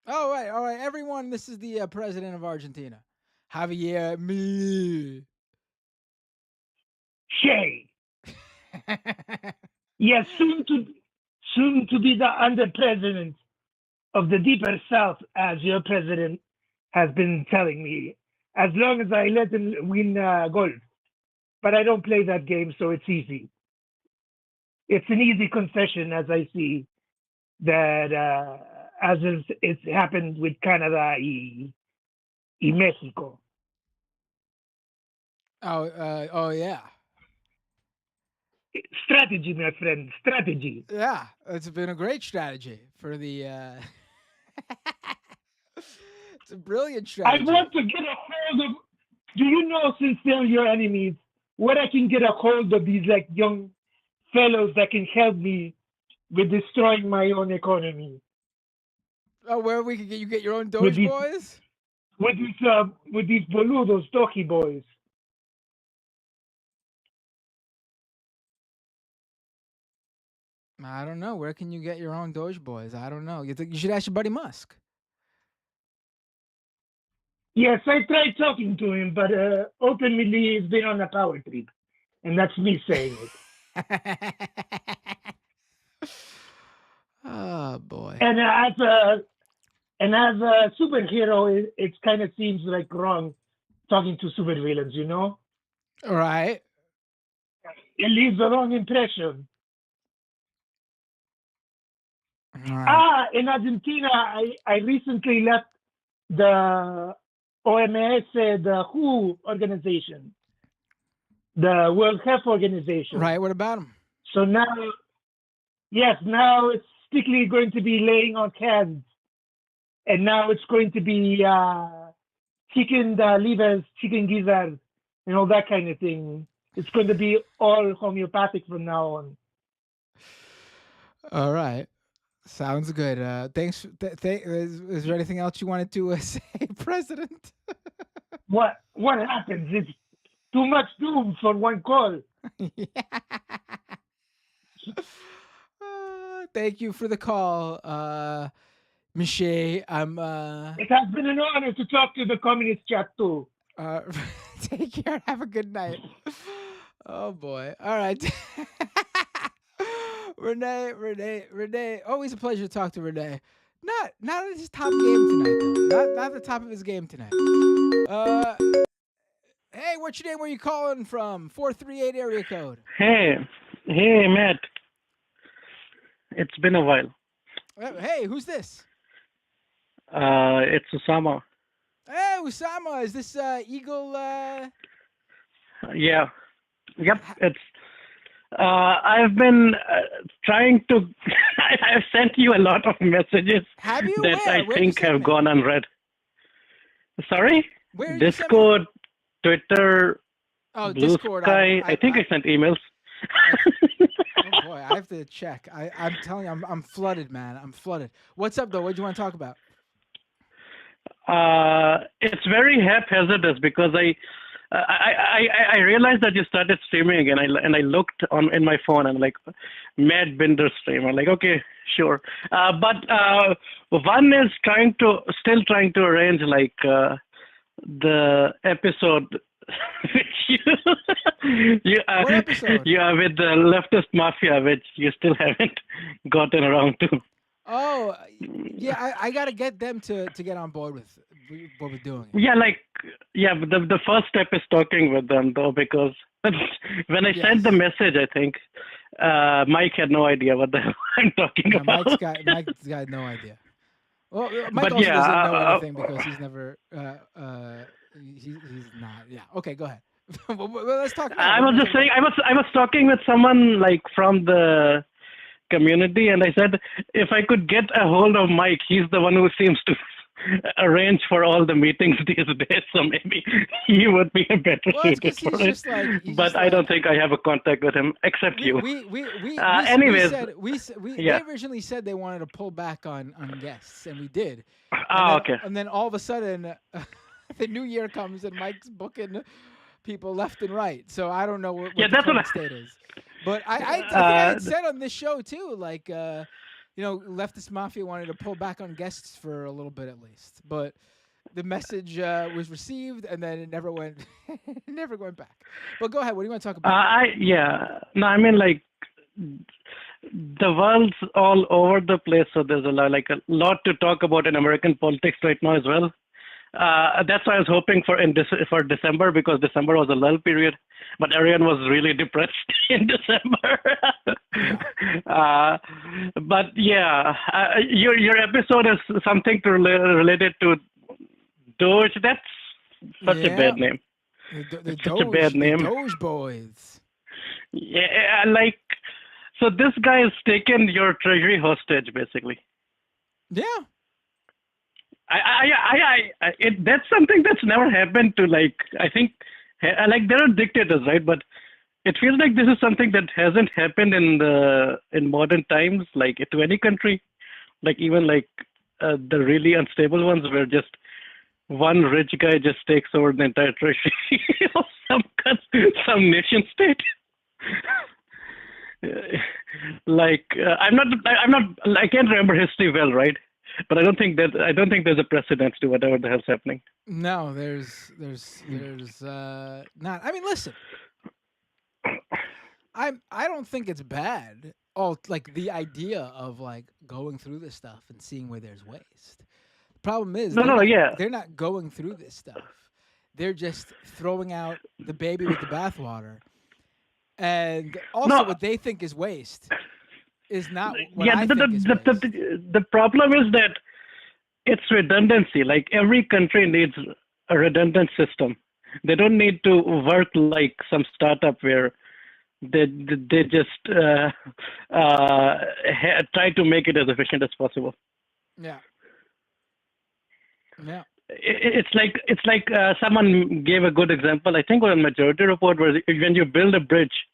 A: All right, everyone. This is the president of Argentina, Javier Milei.
B: Shay. Yes, soon to be the under president of the deeper south, as your president has been telling me, as long as I let him win golf. But I don't play that game, so it's easy. It's an easy concession, as I see that as it's happened with Canada y Mexico.
A: Oh yeah.
B: Strategy, my friend, strategy.
A: Yeah, it's been a great strategy for the. It's It's a brilliant
B: I
A: strategy.
B: want to get a hold of. Do you know, since they're your enemies, what I can get a hold of these like young fellows that can help me with destroying my own economy?
A: Oh, where we could get you get your own
B: With
A: Doge
B: these,
A: Boys?
B: with these boludos, Toki boys.
A: I don't know. Where can you get your own Doge Boys? I don't know. You think you should ask your buddy Musk.
B: Yes, I tried talking to him, but ultimately he's been on a power trip, and that's me saying it.
A: Oh boy.
B: And as a superhero, it kind of seems like wrong talking to supervillains. You know,
A: All right.
B: it leaves the wrong impression.
A: All right.
B: In Argentina, I recently left the OMS, the WHO organization, the World Health Organization.
A: Right. What about him?
B: So now, yes, now it's strictly going to be laying on hands, and now it's going to be chicken livers, chicken gizzards, and all that kind of thing. It's going to be all homeopathic from now on.
A: All right. Sounds good. Thanks. Is there anything else you wanted to say, President?
B: What happens? It's too much doom for one call.
A: Yeah. Thank you for the call, Michelle. I'm
B: It has been an honor to talk to the communist chat too.
A: take care. Have a good night. Oh boy. All right. Renee. Always a pleasure to talk to Renee. Not at his top game tonight though. Not the top of his game tonight. Hey, what's your name? Where you calling from? 438 area code.
C: Hey, Matt. It's been a while.
A: Hey, who's this?
C: It's Osama.
A: Hey, Usama. Is this Eagle?
C: Yeah. Yep. It's. I've been trying to. I've sent you a lot of messages
A: Have you?
C: that
A: Where?
C: I
A: Where'd you
C: think
A: send
C: have
A: me?
C: gone unread. Sorry.
A: Where did you send me?
C: Discord, Twitter,
A: Oh,
C: Blue
A: Discord.
C: Sky. I think I sent emails.
A: Oh boy, I have to check. I'm telling you, I'm flooded, man. I'm flooded. What's up though? What do you want to talk about?
C: It's very haphazardous because I realized that you started streaming again, and I looked in my phone and like Matt Binder stream. I'm like, okay, sure. But one is still trying to arrange like the episode which
A: What episode?
C: you are with the leftist mafia, which you still haven't gotten around to.
A: Oh, yeah. I gotta get them to get on board with what we're doing.
C: Yeah, but the first step is talking with them though, because when I sent the message, I think Mike had no idea what the hell I'm talking about.
A: Mike's got no idea. Well, Mike also doesn't know anything because he's never. He's not. Yeah. Okay. Go ahead. Well, let's talk. Now.
C: I was just saying. I was talking with someone like from the community, and I said if I could get a hold of Mike, he's the one who seems to arrange for all the meetings these days, so maybe he would be better suited for it. But I don't think I have a contact with him except you. Anyways,
A: they originally said they wanted to pull back on guests, and we did.
C: Okay.
A: And then all of a sudden, the new year comes, and Mike's booking people left and right. So I don't know what the current state is. But I think I had said on this show too, like. Leftist mafia wanted to pull back on guests for a little bit at least, but the message was received and then it never went, never went back. But go ahead. What do you want to talk about?
C: I mean, like the world's all over the place, so there's a lot to talk about in American politics right now as well. That's why I was hoping for December, because December was a lull period, but everyone was really depressed in December. But yeah, your episode is something related to DOGE. That's such a bad name. Such a bad name.
A: The DOGE Boys.
C: Yeah, so this guy has taken your treasury hostage, basically.
A: Yeah.
C: That's something that's never happened to, like, I think, like, there are dictators, right? But it feels like this is something that hasn't happened in modern times, like to any country, like even like the really unstable ones, where just one rich guy just takes over the entire treasury of some nation state. Like I can't remember history well, right? But I don't think there's a precedent to whatever the hell's happening.
A: No, there's not. I mean, listen, I don't think it's bad. Oh, like the idea of like going through this stuff and seeing where there's waste. The problem is they're not going through this stuff. They're just throwing out the baby with the bathwater. And also, what they think is waste is not what I think is waste.
C: The problem is that it's redundancy. Like every country needs a redundant system. They don't need to work like some startup where they just try to make it as efficient as possible.
A: Yeah. Yeah.
C: It's like someone gave a good example. I think on a Majority Report, where when you build a bridge,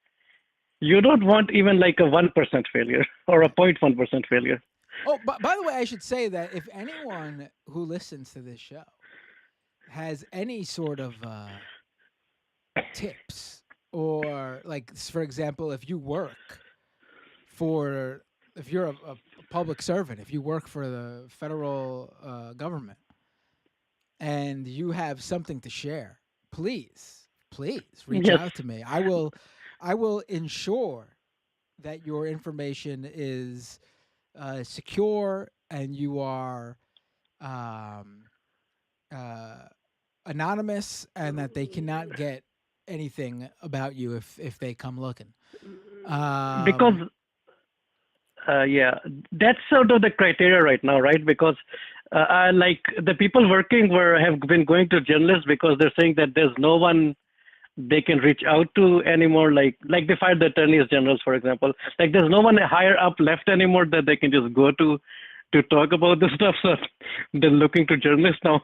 C: you don't want even like a 1% failure or a 0.1% failure.
A: Oh, but by the way, I should say that if anyone who listens to this show has any sort of tips, or like, for example, if you're a public servant, if you work for the federal government and you have something to share, please reach out to me. I will ensure that your information is secure and you are anonymous, and that they cannot get anything about you if they come looking.
C: Because that's sort of the criteria right now, right? Because like the people working have been going to journalists because they're saying that there's no one they can reach out to anymore. Like they fired the attorneys generals, for example. Like there's no one higher up left anymore that they can just go to talk about this stuff. So they're looking to journalists now.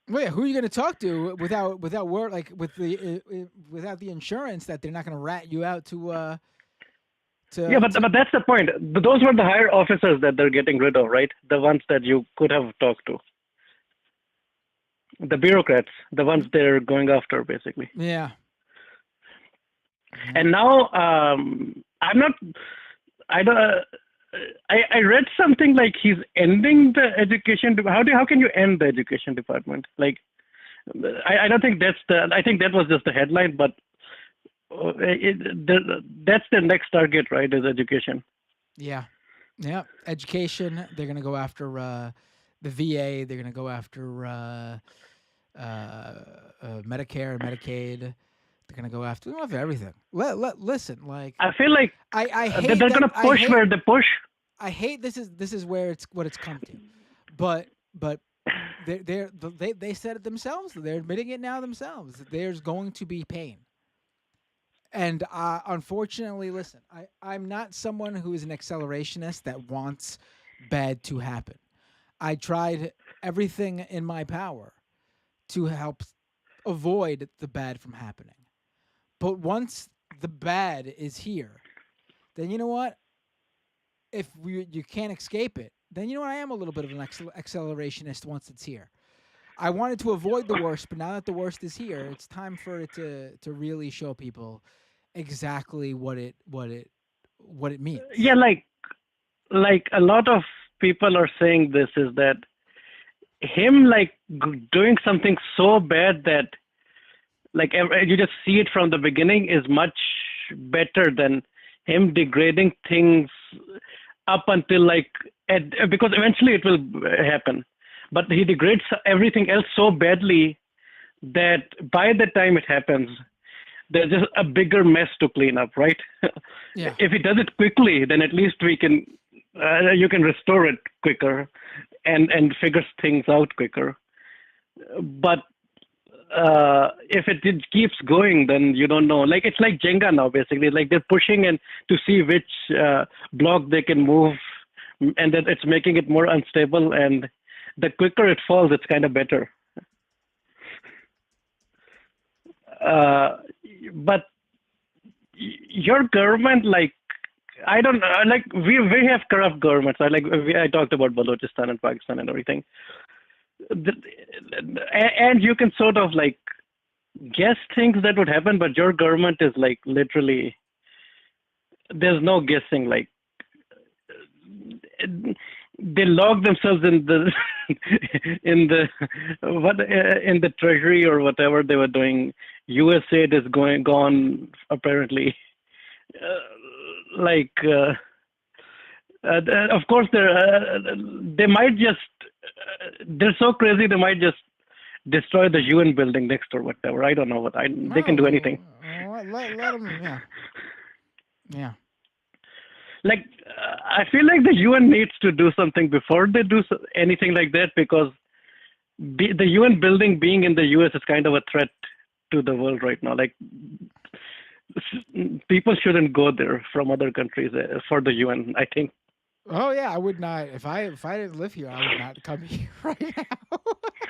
A: Well, yeah, who are you going to talk to without work, like without the insurance that they're not going to rat you out to
C: yeah, but that's the point. Those were the higher officers that they're getting rid of, right? The ones that you could have talked to. The bureaucrats, the ones they're going after, basically.
A: Yeah.
C: And now I read something like he's ending the education. How can you end the education department? Like, I don't think I think that was just the headline, but that's the next target, right? Is education.
A: Yeah. Education. They're gonna go after the VA. They're gonna go after Medicare and Medicaid. They're gonna go after everything. Listen, like
C: I feel like
A: I hate
C: they're gonna push where they push.
A: I hate this is where it's come to, but they said it themselves. They're admitting it now themselves. There's going to be pain, and unfortunately, listen, I'm not someone who is an accelerationist that wants bad to happen. I tried everything in my power to help avoid the bad from happening. But once the bad is here, then you know what? If you can't escape it, then you know what? I am a little bit of an accelerationist once it's here. I wanted to avoid the worst, but now that the worst is here, it's time for it to really show people exactly what it means.
C: Yeah, like a lot of people are saying this is that him like doing something so bad that like you just see it from the beginning is much better than him degrading things up until because eventually it will happen, but he degrades everything else so badly that by the time it happens, there's just a bigger mess to clean up, right?
A: Yeah.
C: If he does it quickly, then at least you can restore it quicker and figure things out quicker. But if it keeps going, then you don't know. Like it's like Jenga now, basically. Like they're pushing and to see which block they can move, and that it's making it more unstable. And the quicker it falls, it's kind of better. But your government, like, I don't know, like we have corrupt governments. I talked about Balochistan and Pakistan and everything, and you can sort of like guess things that would happen, but your government is like literally there's no guessing. Like they lock themselves in the in the treasury or whatever they were doing. USAID is gone apparently. Of course they might just they're so crazy they might just destroy the UN building next or whatever. I don't know what they can do anything.
A: Let them, yeah.
C: Like I feel like the UN needs to do something before they do anything like that, because the UN building being in the US is kind of a threat to the world right now. Like people shouldn't go there from other countries for the UN, I think.
A: Oh yeah, I would not. If I didn't live here, I would not come here right now.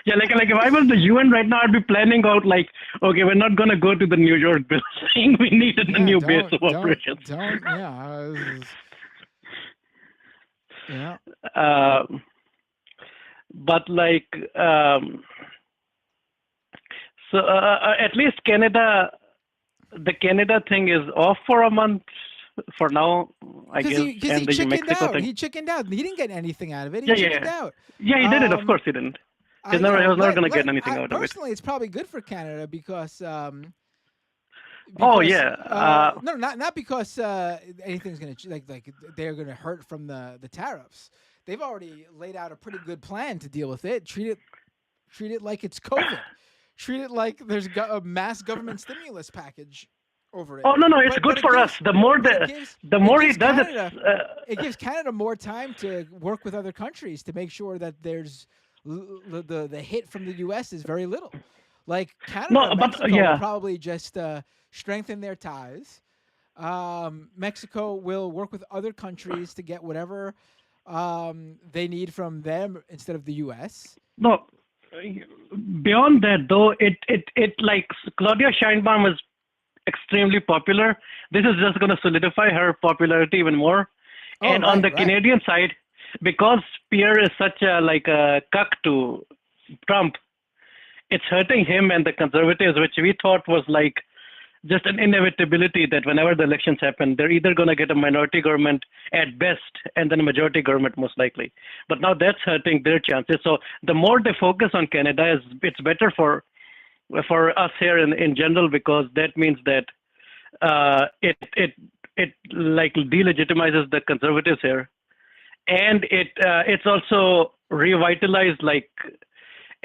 C: Yeah, like if I was the UN right now, I'd be planning out like, okay, we're not gonna go to the New York building. We needed a new base of operations.
A: Yeah.
C: But like, so at least Canada, the Canada thing is off for a month for now, I guess.
A: Because he chickened out. He chickened out. He didn't get anything out of it. He chickened out.
C: Yeah, he did it. Of course, he didn't. He was never going to get anything out of it.
A: Personally, it's probably good for Canada because.
C: Oh yeah.
A: No, not because anything's gonna like they're gonna hurt from the tariffs. They've already laid out a pretty good plan to deal with it. Treat it like it's COVID. Treat it like there's a mass government stimulus package over it.
C: Oh no, it's good for us. The more he does it,
A: it gives Canada more time to work with other countries to make sure that there's the hit from the U.S. is very little. Like Canada and Mexico will probably just strengthen their ties. Mexico will work with other countries to get whatever they need from them instead of the U.S.
C: No, beyond that though, it like Claudia Sheinbaum is extremely popular. This is just going to solidify her popularity even more. And on the Canadian side, because Pierre is such a cuck to Trump, it's hurting him and the conservatives, which we thought was like just an inevitability that whenever the elections happen, they're either going to get a minority government at best and then a majority government most likely. But now that's hurting their chances. So the more they focus on Canada, it's better for us here in general, because that means that it like delegitimizes the conservatives here, and it's also revitalized like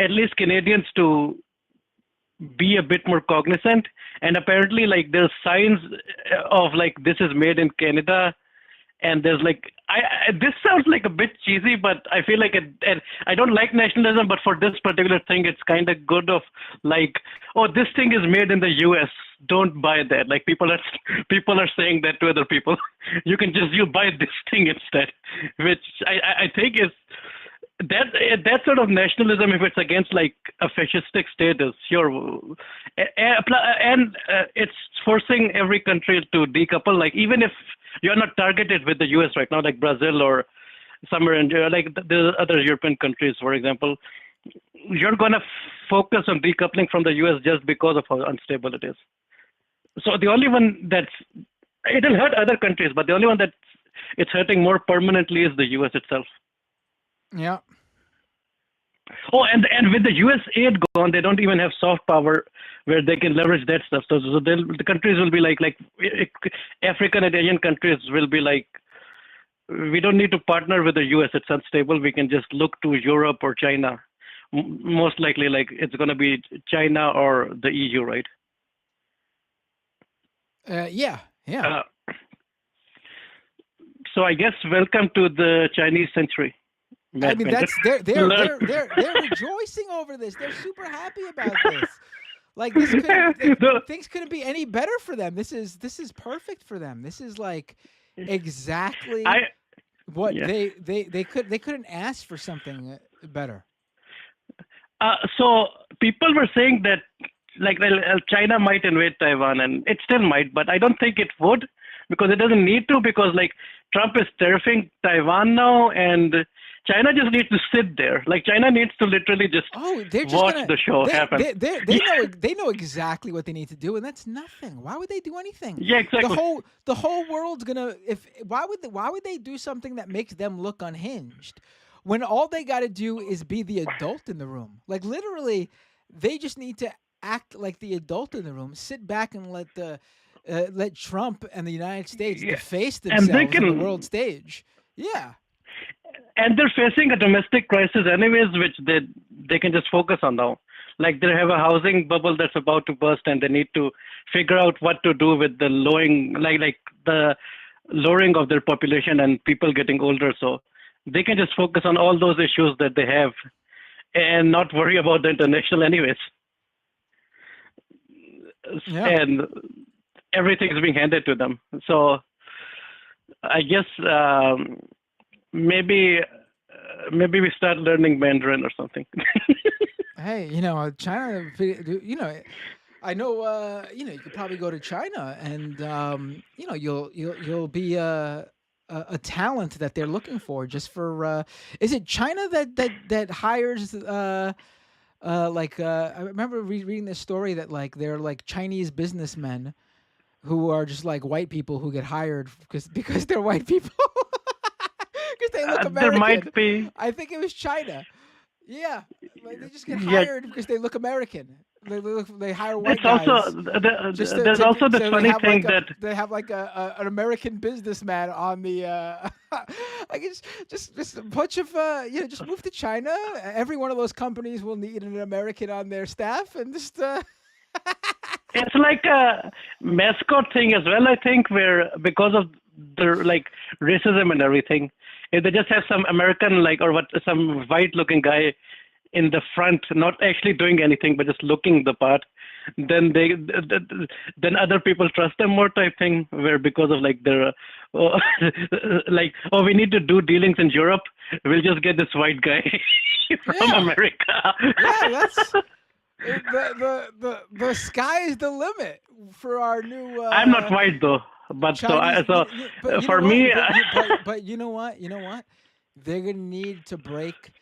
C: at least Canadians to be a bit more cognizant. And apparently like there's signs of like this is made in Canada, and there's like this sounds like a bit cheesy, but I feel like I don't like nationalism, but for this particular thing it's kind of good of like, oh, this thing is made in the US, don't buy that. Like people are saying that to other people. You buy this thing instead, which I think is that sort of nationalism, if it's against like a fascistic state, is sure, and it's forcing every country to decouple. Like even if you're not targeted with the U.S. right now, like Brazil or somewhere in like the other European countries, for example, you're gonna focus on decoupling from the U.S. just because of how unstable it is. So the only one it'll hurt other countries, but the only one that it's hurting more permanently is the U.S. itself.
A: Yeah.
C: Oh, and with the US aid gone, they don't even have soft power where they can leverage that stuff. So the countries will be like African and Asian countries will be like, we don't need to partner with the US. It's unstable. We can just look to Europe or China. Most likely, like it's going to be China or the EU, right?
A: Yeah.
C: So I guess welcome to the Chinese century.
A: I mean, they're rejoicing over this. They're super happy about this. Like things couldn't be any better for them. This is perfect for them. This is like exactly what they couldn't ask for something better.
C: So people were saying that like China might invade Taiwan, and it still might, but I don't think it would because it doesn't need to because like Trump is tariffing Taiwan now, and China just needs to sit there. Like China needs to literally just
A: they're just
C: watch
A: gonna
C: the show happen.
A: they know exactly what they need to do, and that's nothing. Why would they do anything?
C: Yeah, exactly.
A: The whole world's gonna why would they do something that makes them look unhinged when all they got to do is be the adult in the room? Like literally, they just need to act like the adult in the room, sit back and let Trump and the United States deface themselves on the world stage. Yeah.
C: And they're facing a domestic crisis anyways, which they can just focus on now. Like they have a housing bubble that's about to burst, and they need to figure out what to do with the the lowering of their population and people getting older. So they can just focus on all those issues that they have, and not worry about the international anyways.
A: Yeah.
C: And everything's being handed to them. So I guess maybe we start learning Mandarin or something.
A: Hey, China, I know, you could probably go to China and, you'll be a talent that they're looking for just for, is it China that hires, I remember reading this story that like, they're like Chinese businessmen who are just like white people who get hired because they're white people. Because they look American.
C: There might be.
A: I think it was China. Yeah, like they just get hired because they look American. They hire white guys.
C: There's also the funny thing that
A: they have like an American businessman on the. I guess just a bunch of just move to China. Every one of those companies will need an American on their staff, and just.
C: It's like a mascot thing as well, I think, where because of the like racism and everything, if they just have some American some white-looking guy in the front, not actually doing anything but just looking the part, then then other people trust them more type thing. Where because of like their we need to do dealings in Europe, we'll just get this white guy from America.
A: Yeah, that's. The sky is the limit for our new.
C: I'm not white though, but
A: Chinese,
C: for me.
A: But you know what? They're gonna need to break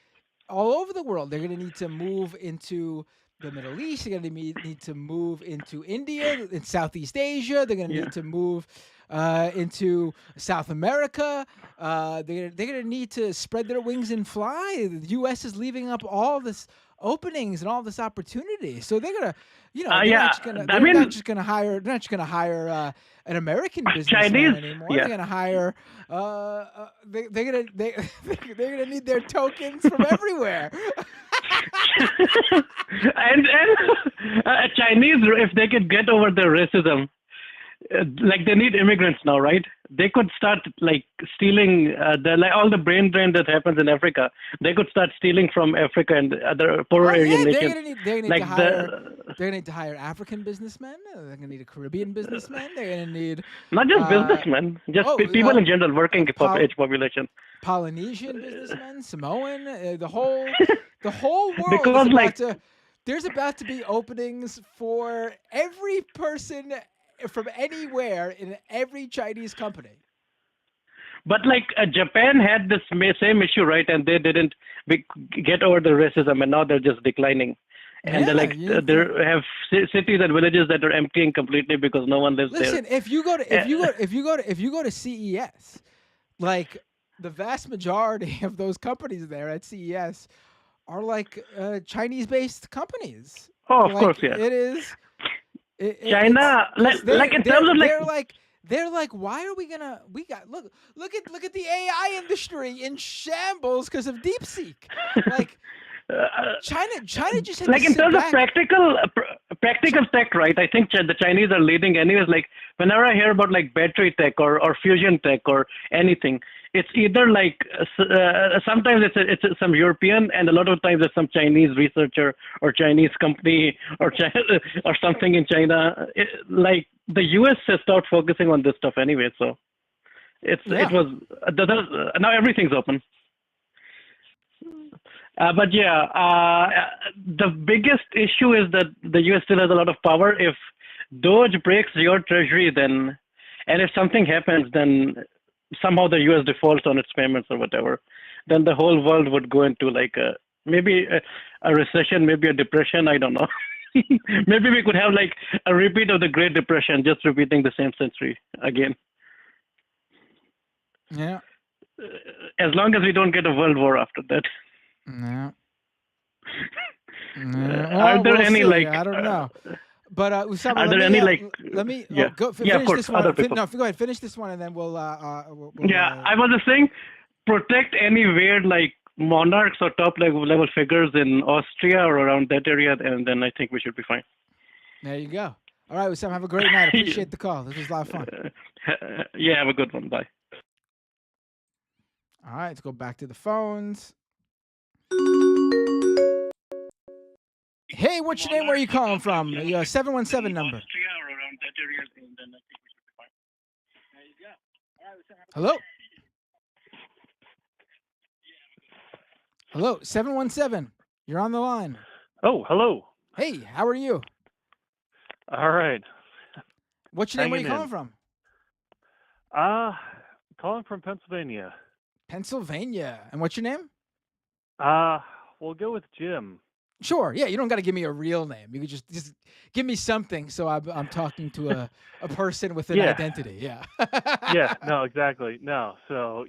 A: all over the world. They're gonna need to move into the Middle East. They're gonna need to move into India and Southeast Asia. They're gonna need to move into South America. They're gonna need to spread their wings and fly. The U.S. is leaving up all this openings and all this opportunity, so they're gonna, they're not just gonna hire an American businessman anymore.
C: Yeah.
A: They're gonna hire, they're gonna need their tokens from everywhere.
C: and Chinese, if they could get over their racism, like they need immigrants now, right? They could start like stealing all the brain drain that happens in Africa. They could start stealing from Africa and other poorer Aryan nations.
A: They're gonna need to hire African businessmen. They're gonna need a Caribbean businessman. They're gonna need
C: not just businessmen, just people in general, working age population.
A: Polynesian businessmen, Samoan, the whole world there's about to be openings for every person from anywhere in every Chinese company.
C: But like Japan had this same issue, right? And they didn't get over the racism, and now they're just declining. And they have cities and villages that are emptying completely because no one lives there.
A: Listen, if you go to CES, like the vast majority of those companies there at CES are like Chinese-based companies.
C: Oh, of course, yeah.
A: It is.
C: China, in terms of
A: they're like, why are we gonna? Look at the AI industry in shambles because of DeepSeek. Like China just had
C: like in terms of practical tech, right? I think the Chinese are leading anyways. Like whenever I hear about like battery tech or fusion tech or anything, it's either like sometimes it's some European, and a lot of times it's some Chinese researcher or Chinese company or or something in China. Like the US has started focusing on this stuff anyway, so it was now everything's open. But yeah, the biggest issue is that the US still has a lot of power. If DOGE breaks your treasury, then, and if something happens, then somehow the US defaults on its payments or whatever, then the whole world would go into like maybe a recession, maybe a depression. I don't know. Maybe we could have like a repeat of the Great Depression, just repeating the same century again.
A: Yeah.
C: As long as we don't get a world war after that.
A: Yeah.
C: Are there
A: we'll
C: any
A: see.
C: like?
A: I don't know. But Usama,
C: Are
A: let
C: there
A: me
C: any like?
A: let me
C: Yeah,
A: go
C: yeah, of
A: finish
C: course.
A: this one.
C: Other people.
A: No, go ahead. Finish this one, and then we'll
C: Yeah, I was just saying, protect any weird like monarchs or top level figures in Austria or around that area, and then I think we should be fine.
A: There you go. All right, Usama, have a great night. Appreciate the call. This was a lot of fun.
C: Yeah, have a good one. Bye.
A: All right, let's go back to the phones. Hey, what's your name? Where are you calling from? Your 717 number. Hello? Hello, 717. You're on the line.
E: Oh, hello.
A: Hey, how are you?
E: All right.
A: What's your name? Where are you
E: Hanging
A: calling
E: in.
A: from?
E: Calling from Pennsylvania.
A: Pennsylvania. And what's your name?
E: We'll go with Jim.
A: Sure. Yeah, you don't got to give me a real name. You could just give me something so I'm talking to a person with an
E: Yeah.
A: identity. Yeah.
E: Yeah, no, exactly. No, so,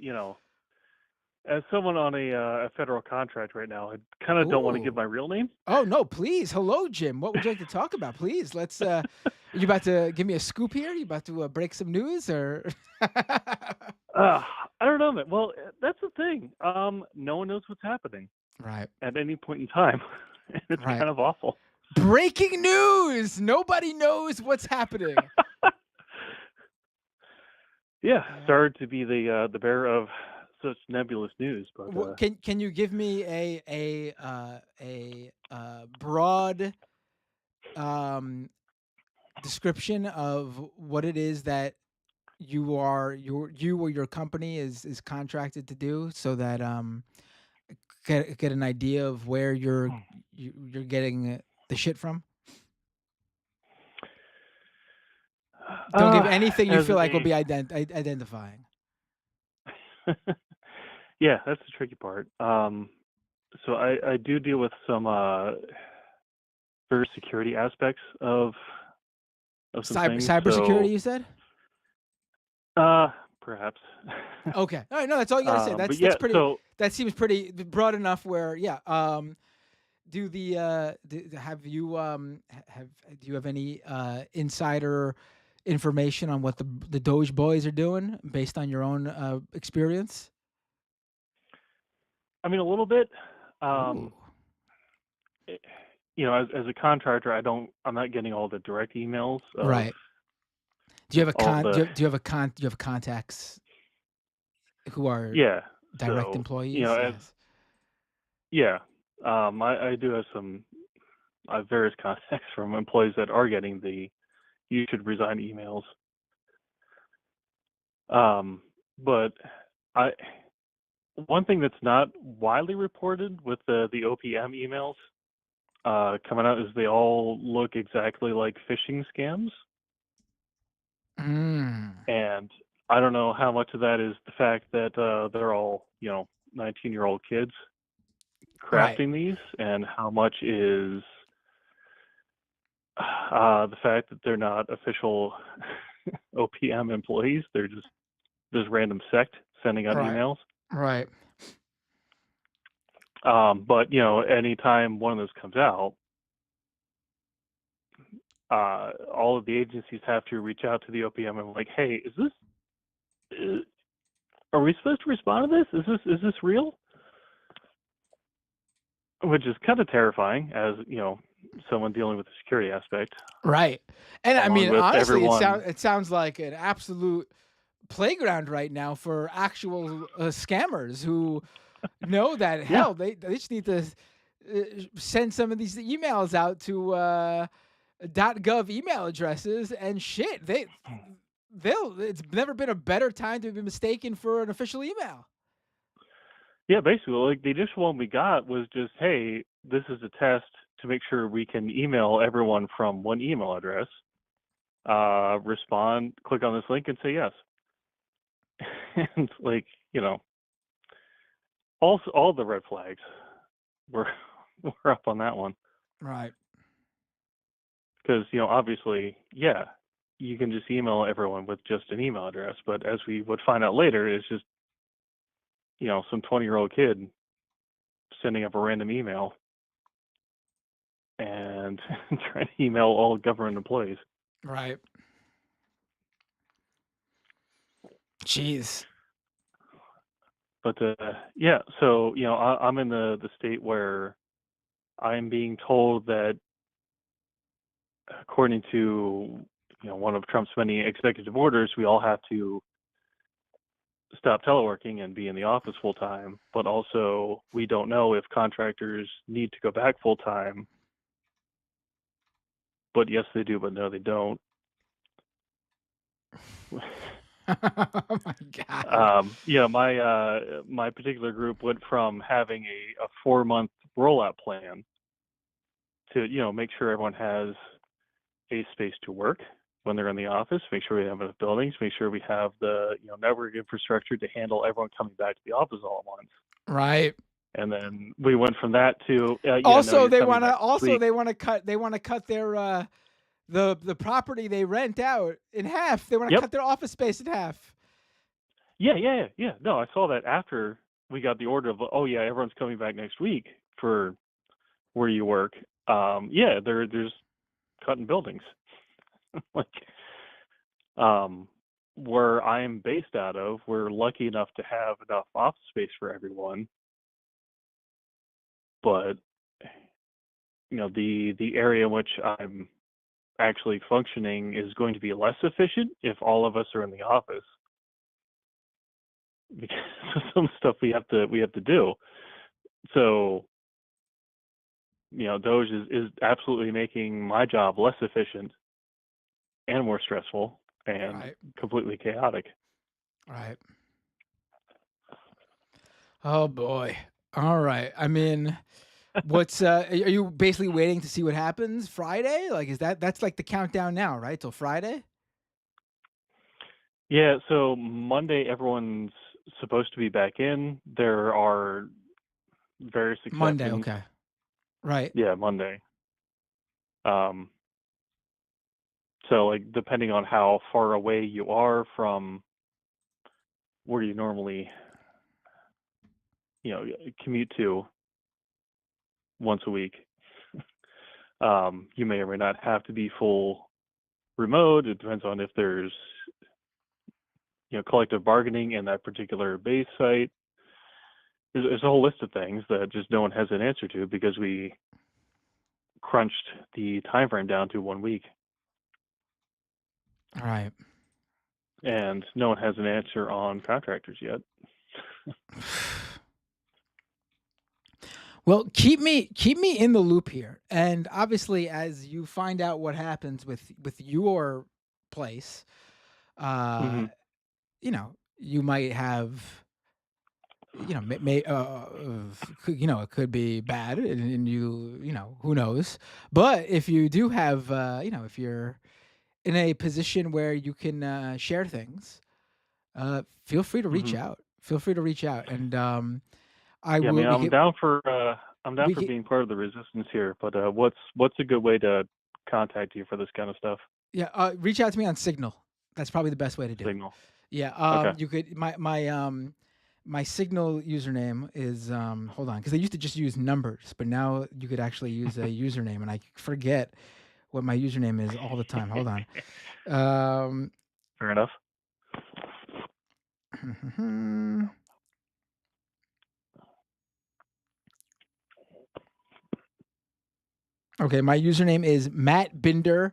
E: as someone on a federal contract right now, I kind of don't want to give
A: Ooh.
E: my real name.
A: Oh, no, please. Hello, Jim. What would you like to talk about? Please, let's are you about to give me a scoop here? You about to break some news or
E: I don't know, man. Well, that's the thing. No one knows what's happening
A: Right.
E: at any point in time. It's
A: Right.
E: kind of awful.
A: Breaking news. Nobody knows what's happening.
E: Yeah, sorry to be the bearer of such nebulous news, but
A: Can you give me a broad description of what it is that you or your company is contracted to do, so that get an idea of where you're getting the shit from? Don't give anything you feel like will be identifying.
E: Yeah, that's the tricky part. So I do deal with some security aspects of some things.
A: Cybersecurity, you said?
E: Perhaps.
A: Okay. All right. No, that's all you gotta say.
E: But
A: That's
E: yeah,
A: pretty.
E: so
A: That seems pretty broad enough. Where do you have any insider information on what the DOGE Boys are doing based on your own experience?
E: I mean, a little bit.
A: Ooh.
E: As a contractor, I'm not getting all the direct emails.
A: Right. Do you have
E: all
A: do you have contacts who are
E: Yeah.
A: direct
E: So,
A: employees?
E: as
A: Yes.
E: yeah, I do have some various contacts from employees that are getting the "you should resign" emails. But one thing that's not widely reported with the OPM emails coming out is they all look exactly like phishing scams. And I don't know how much of that is the fact that they're all 19-year-old kids crafting these, and how much is the fact that they're not official OPM employees. They're just this random sect sending out emails.
A: Right.
E: But anytime one of those comes out, all of the agencies have to reach out to the OPM and like, hey, are we supposed to respond to this? Is this real? Which is kind of terrifying, as someone dealing with the security aspect.
A: Right. And I mean, honestly,
E: it
A: sounds like an absolute playground right now for actual scammers who know that hell they just need to send some of these emails out to .gov email addresses and shit. It's never been a better time to be mistaken for an official email.
E: Yeah, basically, like the initial one we got was just, hey, this is a test to make sure we can email everyone from one email address. Respond, click on this link, and say yes. And like, all the red flags were were up on that one
A: Right.
E: because obviously, yeah, you can just email everyone with just an email address, but as we would find out later, it's just some 20-year-old kid sending up a random email and trying to email all government employees.
A: Right. Jeez.
E: But yeah, so I'm in the state where I'm being told that according to one of Trump's many executive orders, we all have to stop teleworking and be in the office full time. But also, we don't know if contractors need to go back full time. But yes, they do. But no, they don't.
A: Oh my God.
E: My particular group went from having a 4-month rollout plan to make sure everyone has a space to work when they're in the office, make sure we have enough buildings, make sure we have the network infrastructure to handle everyone coming back to the office all at once.
A: Right.
E: And then we went from that to
A: Also,
E: they want to
A: they want to cut their the property they rent out in half. They want to
E: Yep.
A: cut their office space in half.
E: Yeah. No, I saw that after we got the order of everyone's coming back next week for where you work. There's cutting buildings. Like where I'm based out of, we're lucky enough to have enough office space for everyone. But the area in which I'm actually functioning is going to be less efficient if all of us are in the office. Because of some stuff we have to do. So DOGE is absolutely making my job less efficient and more stressful and
A: Right.
E: completely chaotic.
A: Right. Oh boy. All right. I mean, what's are you basically waiting to see what happens Friday? Like that's like the countdown now, right? Till Friday?
E: Yeah, so Monday everyone's supposed to be back in. There are various
A: Monday,
E: exceptions.
A: okay. Right.
E: Yeah, Monday. Um, so like depending on how far away you are from where you normally, commute to once a week, you may or may not have to be full remote. It depends on if there's, collective bargaining in that particular base site. There's a whole list of things that just no one has an answer to because we crunched the time frame down to 1 week.
A: All right.
E: And no one has an answer on contractors yet.
A: Well, keep me in the loop here. And obviously as you find out what happens with your place,
E: Mm-hmm.
A: You might have it could be bad and who knows. But if you do have if you're in a position where you can share things, feel free to reach
E: Mm-hmm.
A: out. Feel free to reach out, and I
E: Yeah, I
A: will.
E: mean, I'm down for
A: We could,
E: being part of the resistance here. But what's a good way to contact you for this kind of stuff?
A: yeah, reach out to me on Signal. That's probably the best way to do it.
E: Signal.
A: Yeah,
E: Okay.
A: you could my Signal username is hold on, because I used to just use numbers, but now you could actually use a username, and I forget what my username is all the time. Hold on.
E: Fair enough.
A: Okay, my username is Matt Binder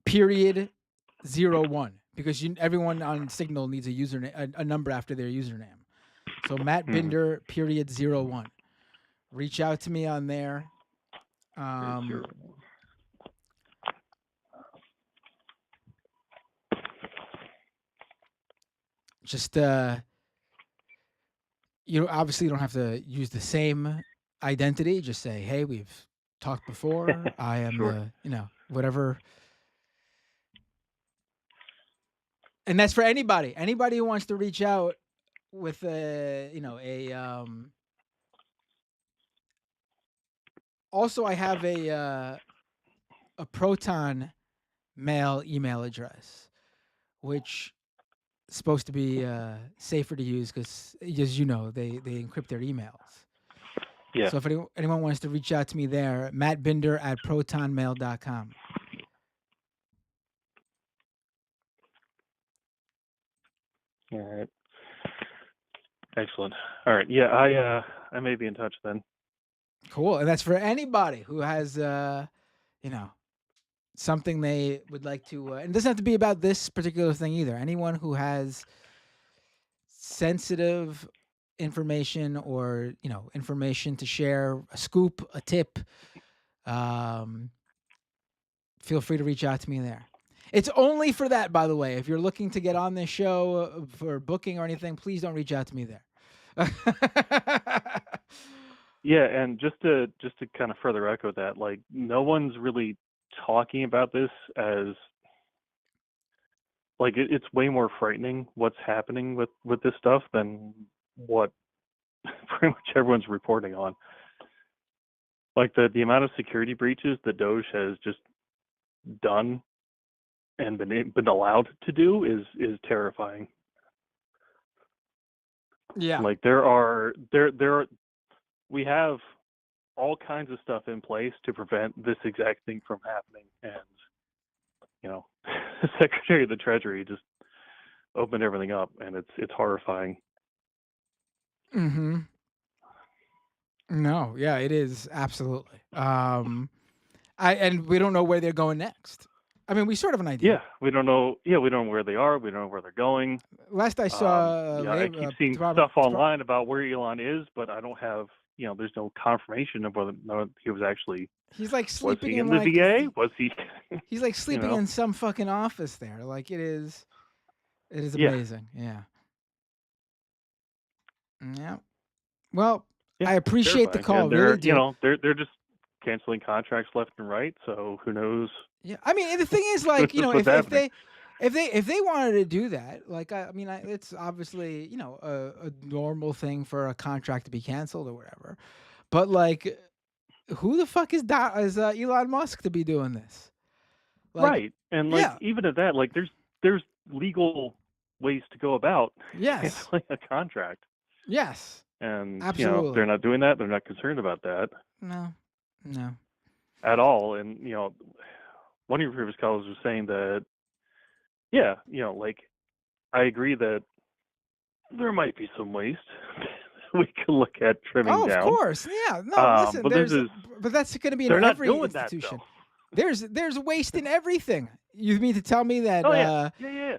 A: period 01, because everyone on Signal needs a username, a number after their username. So Matt Binder period 01. Reach out to me on there. Just You obviously don't have to use the same identity. Just say, "Hey, we've talked before. I am
E: Sure.
A: the, whatever." And that's for anybody. Anybody who wants to reach out with also I have a Proton mail email address, which is supposed to be safer to use because, as you know, they encrypt their emails.
E: Yeah.
A: So if anyone wants to reach out to me there, mattbinder@protonmail.com.
E: All right. Excellent. All right. Yeah, I may be in touch then.
A: Cool. And that's for anybody who has something they would like to, and it doesn't have to be about this particular thing either. Anyone who has sensitive information or information to share, a scoop, a tip, feel free to reach out to me there. It's only for that, by the way. If you're looking to get on this show for booking or anything, please don't reach out to me there.
E: Yeah, and just to kind of further echo that, like, no one's really talking about this as like it's way more frightening what's happening with this stuff than what pretty much everyone's reporting on. Like the amount of security breaches that DOGE has just done and been allowed to do is terrifying.
A: Yeah.
E: Like we have all kinds of stuff in place to prevent this exact thing from happening, and the Secretary of the Treasury just opened everything up, and it's horrifying.
A: Mm-hmm. No, yeah, it is absolutely. And we don't know where they're going next. I mean, we sort of have an idea.
E: Yeah, we don't know. Yeah, we don't know where they are. We don't know where they're going.
A: Last I saw,
E: I keep seeing stuff online about where Elon is, but I don't have. There's no confirmation of whether he was actually.
A: He's like sleeping
E: in the VA. Was he?
A: He's like sleeping in some fucking office there. Like it is amazing. Yeah. Yeah. Well, I appreciate the call.
E: They're,
A: really do.
E: They're just canceling contracts left and right. So who knows?
A: Yeah. I mean, the thing is, like, if they wanted to do that, like, it's obviously, a normal thing for a contract to be canceled or whatever. But like, who the fuck is Elon Musk to be doing this?
E: Like, right. And like, even at that, like, there's legal ways to go about canceling a contract.
A: Yes.
E: And
A: absolutely.
E: They're not doing that. They're not concerned about that.
A: No.
E: At all. And one of your previous callers was saying that, like, I agree that there might be some waste we could look at trimming down.
A: Of course. Yeah. No, listen, but that's going to be in every institution. There's waste in everything. You mean to tell me that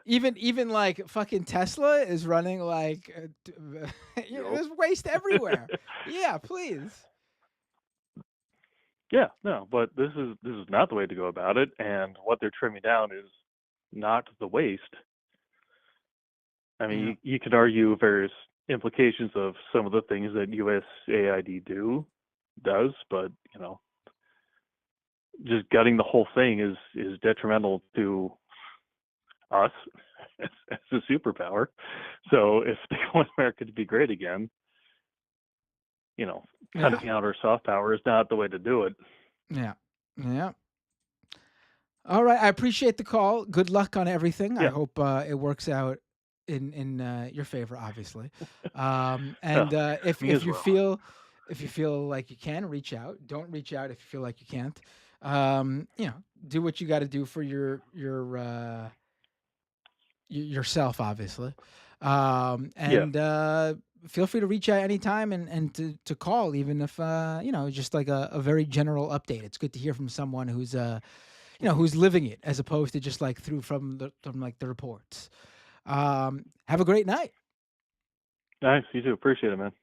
A: even like fucking Tesla is running like there's waste everywhere. Yeah, please.
E: Yeah, no, but this is not the way to go about it, and what they're trimming down is not the waste. I mean, you could argue various implications of some of the things that USAID does, but just gutting the whole thing is detrimental to us as a superpower. So if they want America to be great again, cutting out our soft power is not the way to do it.
A: Yeah. All right, I appreciate the call. Good luck on everything. I hope it works out in your favor, obviously. If you feel like you can reach out, don't reach out if you feel like you can't. Do what you got to do for yourself, obviously. Feel free to reach out anytime and to call, even if just like a very general update. It's good to hear from someone who's who's living it, as opposed to just like from the reports. Have a great night.
E: Nice, you too. Appreciate it, man.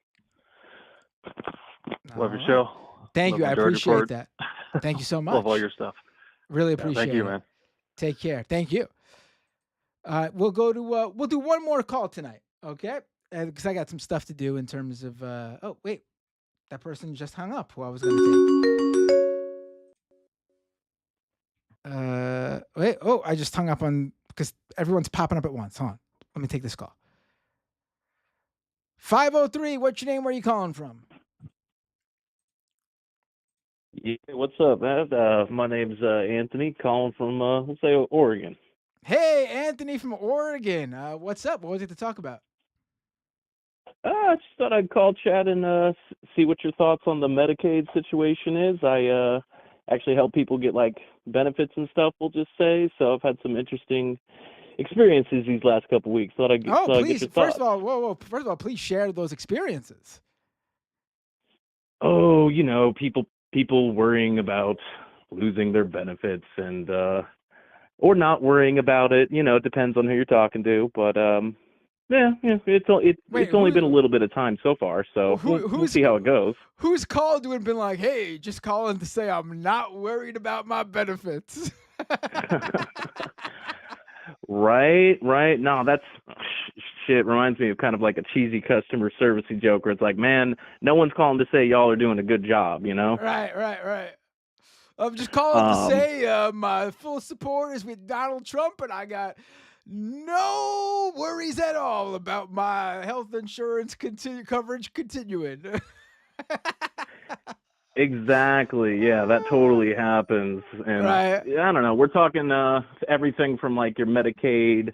E: Love your show.
A: Thank you. I appreciate that. Thank you so much.
E: Love all your stuff.
A: Really appreciate it.
E: Thank you, man.
A: Take care. Thank you. We'll do one more call tonight. Okay. because I got some stuff to do in terms of. Oh wait, that person just hung up. Who I was going to take. Wait. Oh, I just hung up on because everyone's popping up at once. Hold on. Let me take this call. 503. What's your name? Where are you calling from?
F: Yeah, what's up, man? My name's Anthony, calling from let's say Oregon.
A: Hey, Anthony from Oregon. What's up? What was it to talk about?
F: I just thought I'd call, chat, and see what your thoughts on the Medicaid situation is. I actually help people get like benefits and stuff. We'll just say so. I've had some interesting experiences these last couple weeks. Thought I'd
A: Oh,
F: get
A: please.
F: your
A: First
F: thoughts.
A: of all, whoa. First of all, please share those experiences.
F: Oh, people worrying about losing their benefits and or not worrying about it. It depends on who you're talking to, but yeah,
A: Wait,
F: it's only been a little bit of time so far, so we'll see how it goes.
A: Who's called you and been like, "Hey, just calling to say I'm not worried about my benefits."
F: Right. No, that's shit. Reminds me of kind of like a cheesy customer servicey joke where it's like, man, no one's calling to say y'all are doing a good job,
A: Right. I'm just calling to
F: Um,
A: say my full support is with Donald Trump, and I got no worries at all about my health insurance coverage continuing.
F: exactly. Yeah, that totally happens. And
A: Right.
F: I don't know. We're talking everything from like your Medicaid,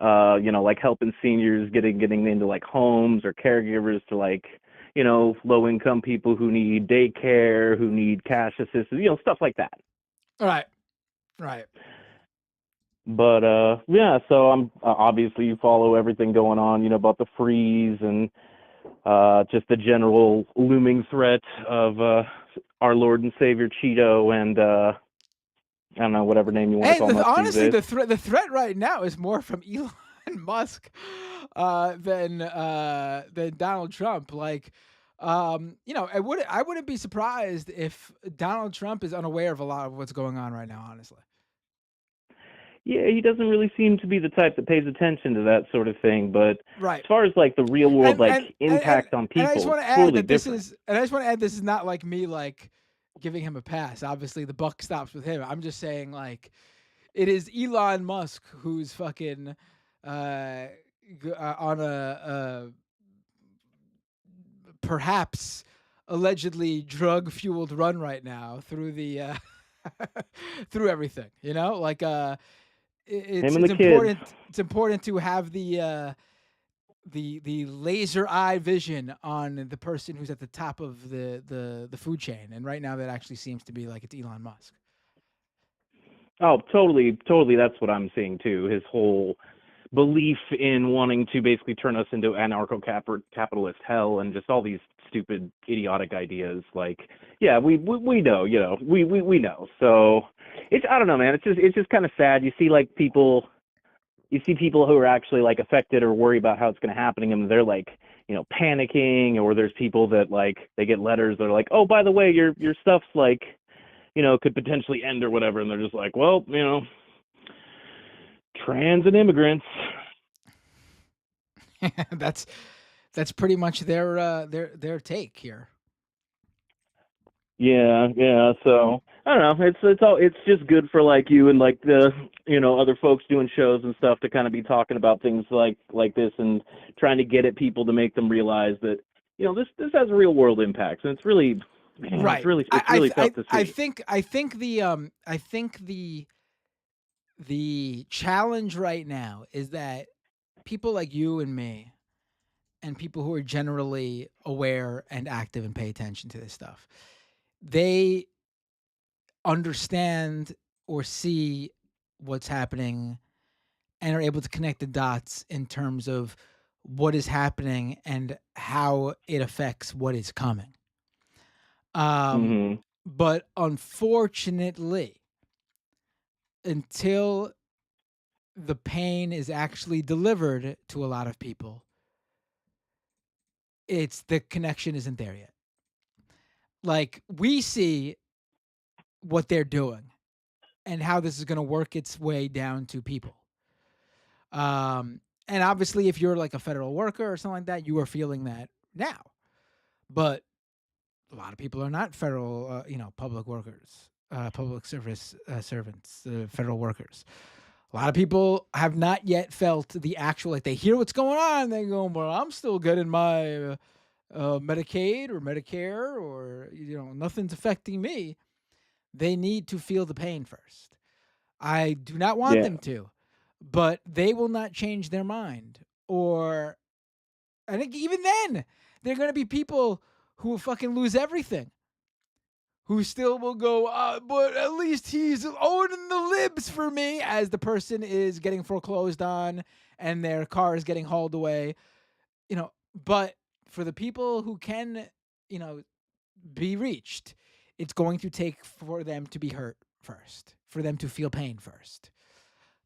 F: like helping seniors getting into like homes or caregivers to like low income people who need daycare, who need cash assistance, stuff like that.
A: Right.
F: But yeah, so I'm obviously you follow everything going on, about the freeze and just the general looming threat of our Lord and Savior Cheeto and I don't know, whatever name you want to
A: Hey,
F: call nuts these
A: honestly,
F: days.
A: the threat right now is more from Elon Musk than Donald Trump. Like, I wouldn't be surprised if Donald Trump is unaware of a lot of what's going on right now. Honestly.
F: Yeah, he doesn't really seem to be the type that pays attention to that sort of thing. But
A: Right.
F: as far as like the real world
A: And
F: like
A: and and,
F: impact on
A: and I just
F: people,
A: want
F: it's
A: to add
F: totally
A: that
F: different.
A: this is not like me like giving him a pass. Obviously, the buck stops with him. I'm just saying like it is Elon Musk who's fucking uh, on a perhaps allegedly drug fueled run right now through the through everything. Like
F: Him and
A: it's
F: the kids.
A: important to have the laser eye vision on the person who's at the top of the food chain, and right now that actually seems to be like it's Elon Musk.
F: Oh, totally. That's what I'm seeing too. His whole belief in wanting to basically turn us into anarcho-capitalist hell and just all these stupid, idiotic ideas. Like, yeah, we know, we know. So it's I don't know, man. It's just kind of sad. You see people who are actually like affected or worry about how it's going to happen to them. They're like, panicking, or there's people that like they get letters that are like, oh, by the way, your stuff's like, could potentially end or whatever, and they're just like, well, trans and immigrants.
A: That's pretty much their take here.
F: Yeah. So I don't know. It's just good for like you and like the other folks doing shows and stuff to kind of be talking about things like this and trying to get at people to make them realize that this has real world impacts, and it's really man,
A: Right.
F: it's really tough to
A: I
F: see.
A: think the challenge right now is that people like you and me and people who are generally aware and active and pay attention to this stuff, they understand or see what's happening and are able to connect the dots in terms of what is happening and how it affects what is coming.
F: Hmm.
A: But unfortunately, until the pain is actually delivered to a lot of people, it's the connection isn't there yet. Like we see what they're doing and how this is going to work its way down to people. And obviously, if you're like a federal worker or something like that, you are feeling that now. But a lot of people are not federal, public workers, public service servants, federal workers. A lot of people have not yet felt the actual, like they hear what's going on, they go, well, I'm still getting my Medicaid or Medicare, or nothing's affecting me. They need to feel the pain first. I do not want
F: Yeah.
A: them to, but they will not change their mind. Or I think even then, there are going to be people who will fucking lose everything, who still will go, but at least he's owning the libs for me, as the person is getting foreclosed on and their car is getting hauled away. But for the people who can, be reached, it's going to take for them to be hurt first, for them to feel pain first.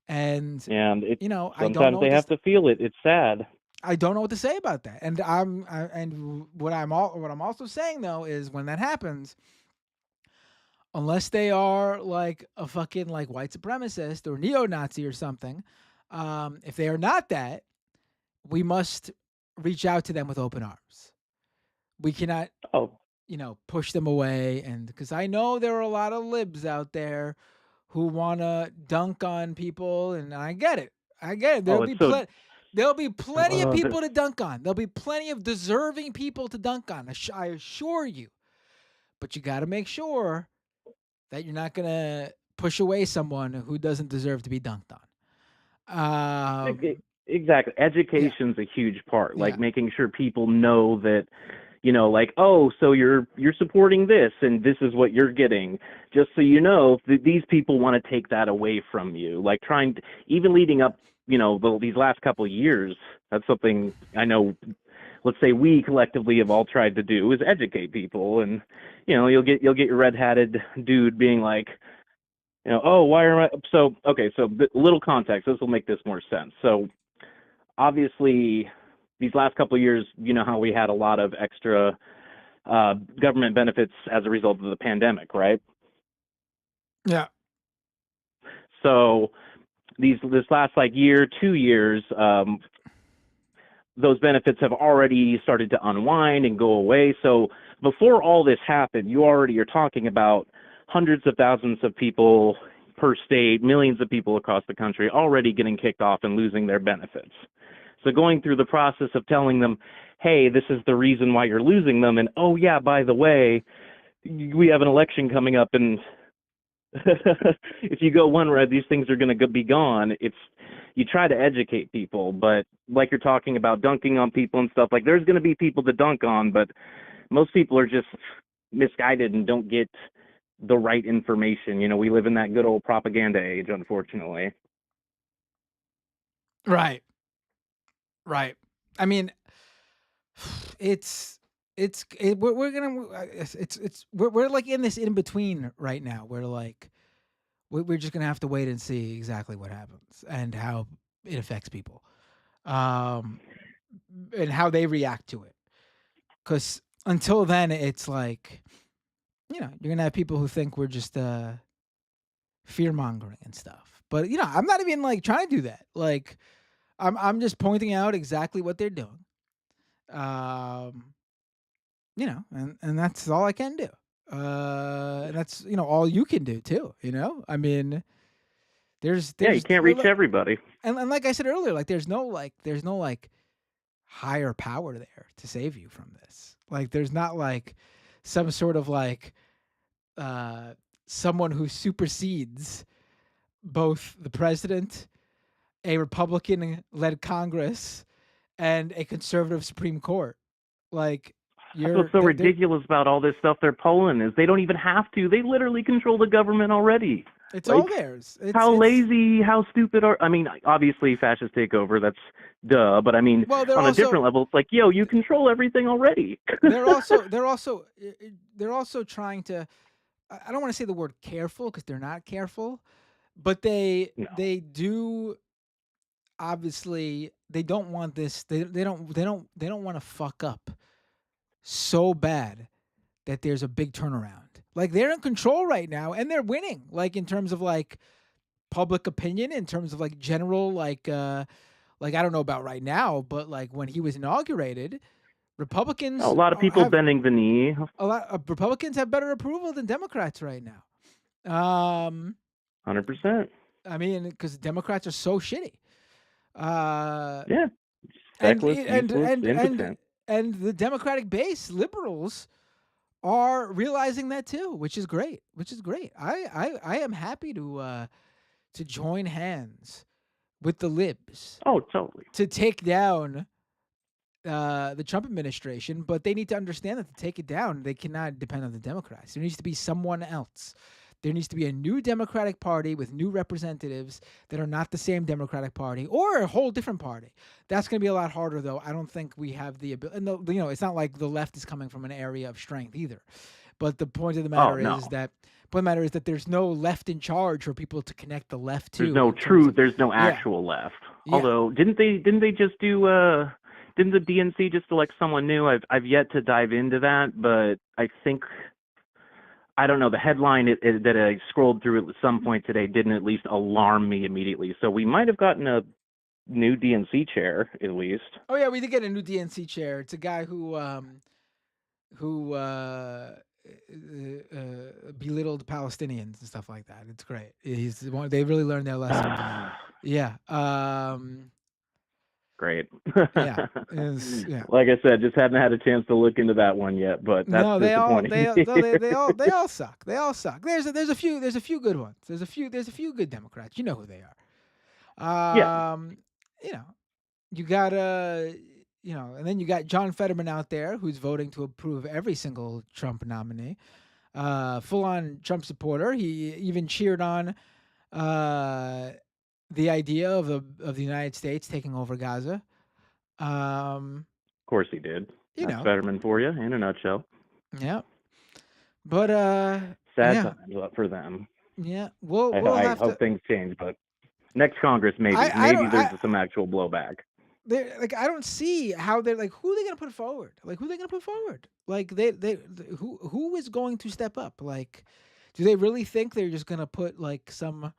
A: And
F: And it
A: I don't
F: sometimes
A: know
F: they have to feel it. It's sad.
A: I don't know what to say about that. And what I'm also saying though is, when that happens, unless they are like a fucking like white supremacist or neo-Nazi or something, if they are not that, we must reach out to them with open arms. We cannot,
F: Oh,
A: push them away. And because I know there are a lot of libs out there who want to dunk on people, and I get it.
F: oh, it's so.
A: There'll be plenty of
F: Uh,
A: people to dunk on. There'll be plenty of deserving people to dunk on. I assure you. But you got to make sure that you're not going to push away someone who doesn't deserve to be dunked on.
F: Exactly. Education's a huge part. Like
A: Yeah.
F: making sure people know that, like, oh, so you're supporting this, and this is what you're getting. Just so you know, these people want to take that away from you. Like even leading up, these last couple of years. That's something I know. Let's say we collectively have all tried to do, is educate people, and you'll get your red-hatted dude being like, oh, why am I so okay? So a little context. This will make this more sense. So obviously, these last couple of years, how we had a lot of extra government benefits as a result of the pandemic, right?
A: Yeah.
F: So this last year, 2 years, those benefits have already started to unwind and go away. So before all this happened, you already are talking about hundreds of thousands of people per state, millions of people across the country already getting kicked off and losing their benefits. So going through the process of telling them, hey, this is the reason why you're losing them, and oh yeah, by the way, we have an election coming up, and if you go one route, these things are going to be gone. You try to educate people, but like you're talking about dunking on people and stuff, like there's going to be people to dunk on, but most people are just misguided and don't get the right information. We live in that good old propaganda age, unfortunately.
A: Right. I mean, we're like in this in between right now. We're like, we're just gonna have to wait and see exactly what happens and how it affects people, and how they react to it. Because until then, it's like, you're gonna have people who think we're just fear mongering and stuff. But I'm not even like trying to do that. Like, I'm just pointing out exactly what they're doing. And that's all I can do. And that's all you can do too. I mean, there's
F: you can't reach everybody.
A: And like I said earlier, like there's no higher power there to save you from this. Like there's not like some sort of like someone who supersedes both the president, a Republican-led Congress, and a conservative Supreme Court. Like,
F: That's what's so ridiculous about all this stuff they're pulling is they don't even have to. They literally control the government already.
A: It's all theirs.
F: How lazy, how stupid are... I mean, obviously, fascist takeover, that's duh. But I mean, on a different level, it's like, yo, you control everything already.
A: they're also trying to... I don't want to say the word careful, because they're not careful, but they do... Obviously, they don't want this. They don't want to fuck up so bad that there's a big turnaround. Like they're in control right now and they're winning. Like in terms of like public opinion, in terms of like general like Like, I don't know about right now, but like when he was inaugurated, Republicans
F: A lot of people
A: have
F: bending the knee.
A: a lot of Republicans have better approval than Democrats right now.
F: 100%.
A: I mean, because Democrats are so shitty.
F: Yeah.
A: And
F: Feckless, useless, impotent.
A: and the Democratic base, liberals, are realizing that too, which is great. I am happy to join hands with the libs
F: Oh, totally.
A: to take down the Trump administration, but they need to understand that to take it down, they cannot depend on the Democrats. There needs to be someone else. There needs to be a new Democratic Party with new representatives that are not the same Democratic Party or a whole different party. That's going to be a lot harder, though. I don't think we have the ability. And it's not like the left is coming from an area of strength either. But the point of the matter is that there's no left in charge for people to connect the left to.
F: There's no truth. There's no actual left.
A: Yeah.
F: Although, didn't they just do? Didn't the DNC just elect someone new? I've yet to dive into that, but I think. I don't know, the headline that I scrolled through at some point today didn't at least alarm me immediately. So we might have gotten a new DNC chair, at least.
A: Oh, yeah, we did get a new DNC chair. It's a guy who belittled Palestinians and stuff like that. It's great. He's the one, they really learned their lesson. Yeah.
F: Great.
A: Yeah.
F: Like I said, just hadn't had a chance to look into that one yet, but that's disappointing.
A: They all suck. They all suck. There's a few good ones. There's a few good Democrats. You know who they are. You got and then you got John Fetterman out there who's voting to approve every single Trump nominee. Full on Trump supporter. He even cheered on the idea of the United States taking over Gaza.
F: Of course he did.
A: That's
F: Fetterman for you in a nutshell.
A: Yeah. But
F: sad times for them.
A: Yeah. Well,
F: I hope things change, but next Congress maybe there's some actual blowback.
A: I don't see how they're like, who are they going to put forward? Like, who are they going to put forward? Like, who is going to step up? Like, do they really think they're just going to put like a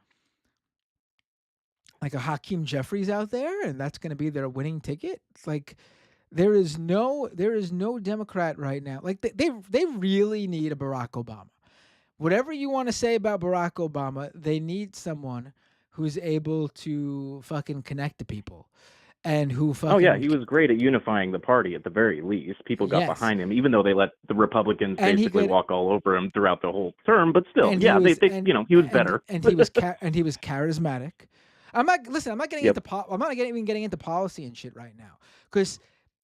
A: Hakeem Jeffries out there and that's going to be their winning ticket? It's like, there is no Democrat right now. Like, they really need a Barack Obama. Whatever you want to say about Barack Obama, they need someone who's able to fucking connect to people. And who fucking...
F: Oh, yeah, he was great at unifying the party at the very least. People got behind him, even though they let the Republicans basically walk all over him throughout the whole term. But still, he was better.
A: And he was charismatic. I'm not getting getting into policy and shit right now, because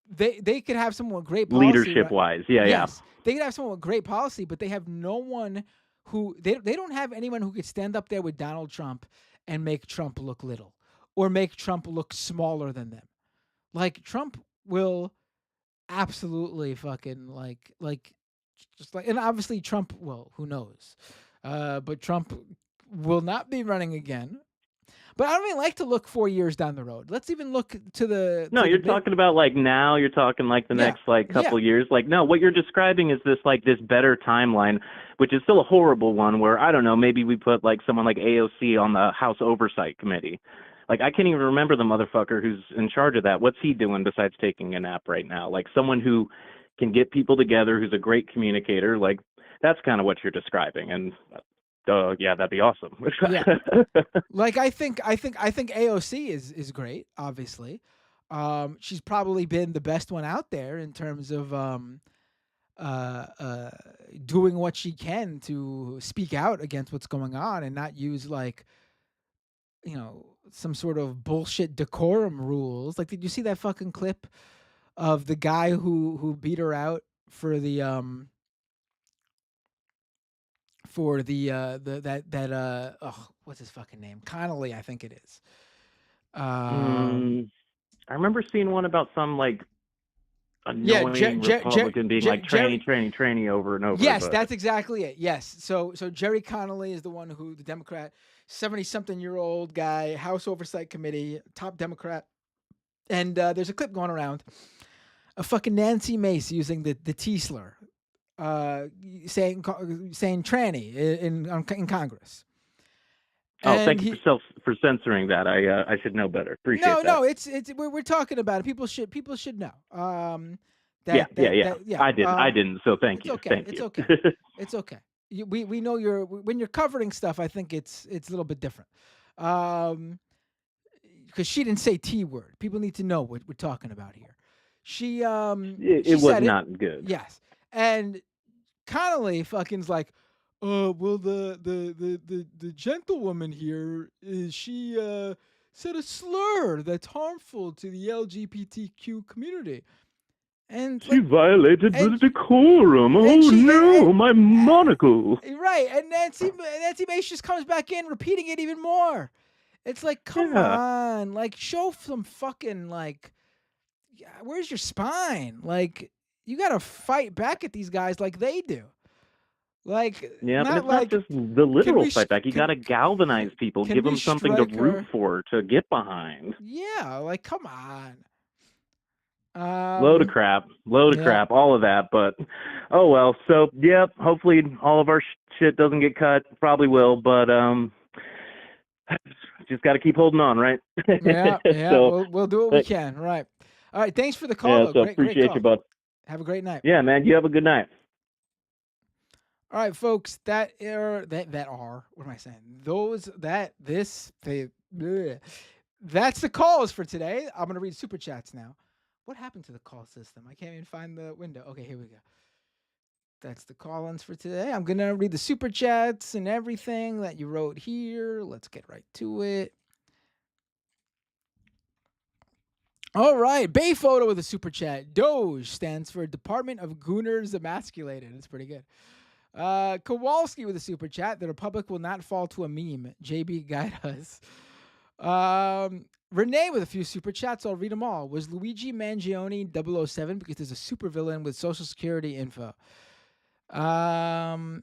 A: they could have someone with great policy,
F: leadership-wise. Yes,
A: they could have someone with great policy, but they have no one who they don't have anyone who could stand up there with Donald Trump and make Trump look little. Or make Trump look smaller than them. Like, Trump will absolutely fucking and obviously Trump, well, who knows? But Trump will not be running again. But I don't even like to look 4 years down the road. Let's even look to the...
F: No, you're talking about like now, you're talking like the next couple years. Like, no, what you're describing is this better timeline, which is still a horrible one where, I don't know, maybe we put like someone like AOC on the House Oversight Committee. Like, I can't even remember the motherfucker who's in charge of that. What's he doing besides taking a nap right now? Like, someone who can get people together, who's a great communicator. Like, that's kind of what you're describing. And, yeah, that'd be awesome.
A: Yeah. Like, I think AOC is great, obviously. She's probably been the best one out there in terms of doing what she can to speak out against what's going on and not use, like, some sort of bullshit decorum rules. Like, did you see that fucking clip of the guy who beat her out for the what's his fucking name? Connolly, I think it is.
F: I remember seeing one about some like annoying Republican being like tranny over and over.
A: Yes, that's exactly it. Yes. So Jerry Connolly is the one who, the Democrat, 70-something-year-old guy, House Oversight Committee, top Democrat. And there's a clip going around of fucking Nancy Mace using the T slur, saying tranny in Congress.
F: Oh,
A: And
F: thank you
A: he
F: for censoring that. I should know better. Appreciate that.
A: no, it's we're talking about it. People should know.
F: Yeah, yeah, yeah.
A: Yeah.
F: I didn't. So thank
A: It's
F: you.
A: okay.
F: Thank
A: It's
F: you.
A: okay. It's okay. We know when you're covering stuff. I think it's a little bit different. Because she didn't say T word. People need to know what we're talking about here. She
F: It
A: she
F: was
A: said it.
F: not good.
A: Yes. And Connolly fucking's like, well, the gentlewoman here is she said a slur that's harmful to the LGBTQ community, and
F: She
A: like,
F: violated the
A: and
F: decorum. Oh
A: and she
F: no, my monocle.
A: right, and Nancy Mace just comes back in repeating it even more. It's like, come
F: Yeah.
A: on, like, show some fucking like, where's your spine? Like, you got to fight back at these guys like they do. Like,
F: Yeah, but
A: not
F: it's not
A: like,
F: just the
A: can
F: literal
A: we
F: fight back. You got to galvanize people,
A: can
F: give
A: we
F: them something to
A: strike
F: root
A: her?
F: for, to get behind.
A: Yeah, like, come on.
F: Load of crap, all of that. But oh well. So yeah, hopefully all of our shit doesn't get cut. Probably will, but just got to keep holding on, right?
A: Yeah.
F: So
A: We'll do what we can. Right. All right. Thanks for the call,
F: yeah,
A: though.
F: so
A: Great
F: appreciate
A: call.
F: you, bud.
A: Have a great night.
F: Yeah, man. You have a good night.
A: All right, folks. What am I saying? That's the calls for today. I'm gonna read super chats now. What happened to the call system? I can't even find the window. Okay, here we go. That's the call-ins for today. I'm gonna read the super chats and everything that you wrote here. Let's get right to it. All right, Bay Photo with a super chat. DOGE stands for Department of Gooners Emasculated. It's pretty good. Kowalski with a super chat. The Republic will not fall to a meme. JB, guide us. Renee with a few super chats. I'll read them all. Was Luigi Mangione 007 because there's a supervillain with Social Security info? SSI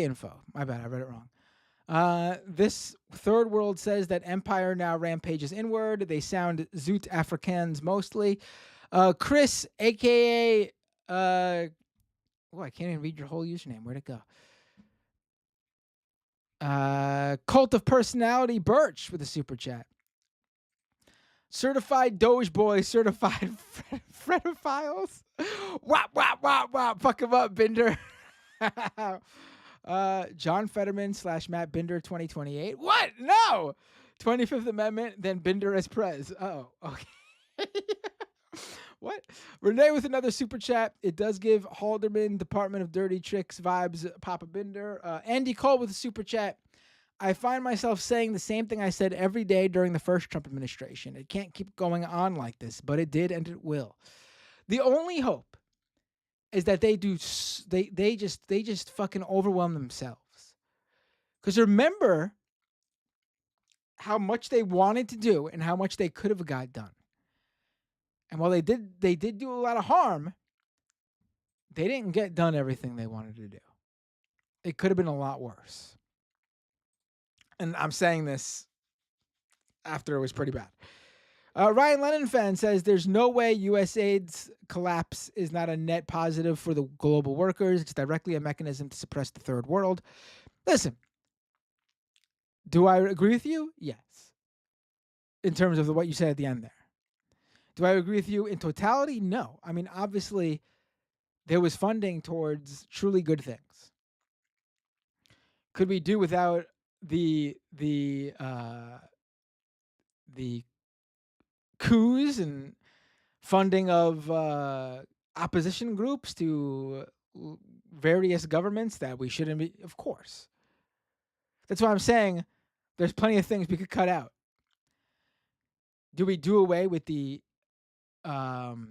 A: info. My bad, I read it wrong. This third world says that Empire now rampages inward. They sound Zoot Afrikaans mostly. Chris, aka I can't even read your whole username. Where'd it go? Cult of Personality Birch with a super chat. Certified Doge Boy, certified Fredophiles. Wop, wop, wop, wop. Fuck him up, Binder. John Fetterman / Matt Binder 2028. What? No. 25th Amendment, then Binder as Prez. Oh, okay. What? Renee with another super chat. It does give Halderman Department of Dirty Tricks vibes, Papa Binder. Andy Cole with a super chat. I find myself saying the same thing I said every day during the first Trump administration. It can't keep going on like this, but it did and it will. The only hope is that they just fucking overwhelm themselves. Because remember how much they wanted to do and how much they could have got done. And while they did do a lot of harm, they didn't get done everything they wanted to do. It could have been a lot worse. And I'm saying this after it was pretty bad. Ryan Lennon fan says there's no way USAID's collapse is not a net positive for the global workers. It's directly a mechanism to suppress the third world. Listen, do I agree with you? Yes. In terms of what you said at the end there. Do I agree with you in totality? No. I mean, obviously, there was funding towards truly good things. Could we do without the coups and funding of opposition groups to various governments that we shouldn't be? Of course. That's why I'm saying there's plenty of things we could cut out. Do we do away with the HIV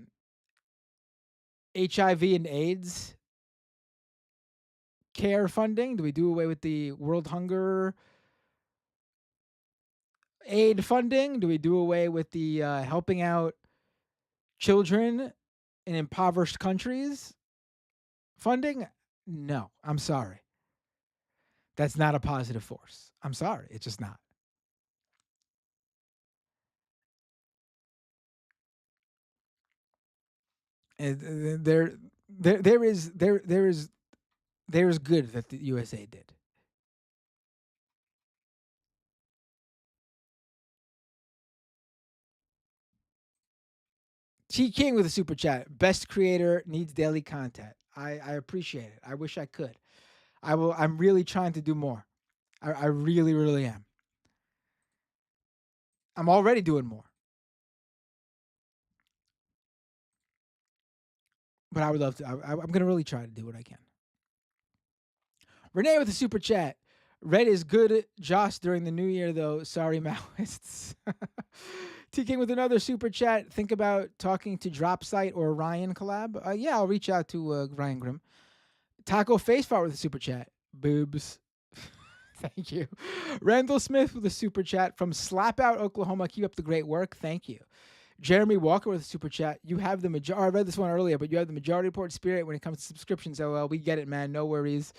A: and AIDS care funding? Do we do away with the World Hunger aid funding? Do we do away with the helping out children in impoverished countries funding? No, I'm sorry. That's not a positive force. I'm sorry. It's just not. There is good that the USA did. T King with a super chat. Best creator needs daily content. I appreciate it. I wish I could. I'm really trying to do more. I really, really am. I'm already doing more. But I would love to. I'm going to really try to do what I can. Renee with a super chat. Red is good, Josh, during the new year, though. Sorry, Maoists. T King with another super chat. Think about talking to Dropsite or Ryan collab. Yeah, I'll reach out to Ryan Grimm. Taco Facefart with a super chat. Boobs. Thank you. Randall Smith with a super chat from Slapout, Oklahoma. Keep up the great work. Thank you. Jeremy Walker with a super chat. You have the majority. I read this one earlier, but you have the majority report spirit when it comes to subscriptions. LOL. We get it, man. No worries.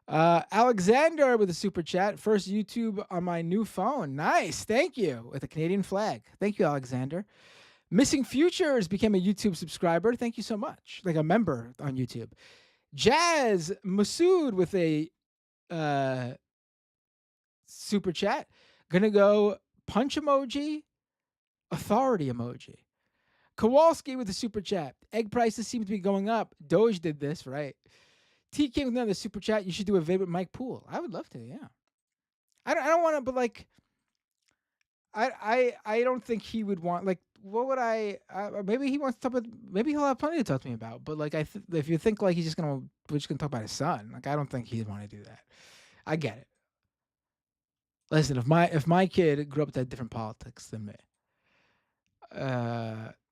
A: Alexander with a super chat. First YouTube on my new phone. Nice. Thank you. With a Canadian flag. Thank you, Alexander. Missing Futures became a YouTube subscriber. Thank you so much. Like a member on YouTube. Jazz Masood with a super chat. Gonna go punch emoji, authority emoji. Kowalski with a super chat. Egg prices seem to be going up. Doge did this, right? T King with another super chat. You should do a vid with Mike Poole. I would love to, yeah. I don't want to, but like, I don't think he would want, like, what would I, maybe he wants to talk about, maybe he'll have plenty to talk to me about, but like, if you think like we're just gonna talk about his son, like, I don't think he'd want to do that. I get it. Listen, if my kid grew up with different politics than me,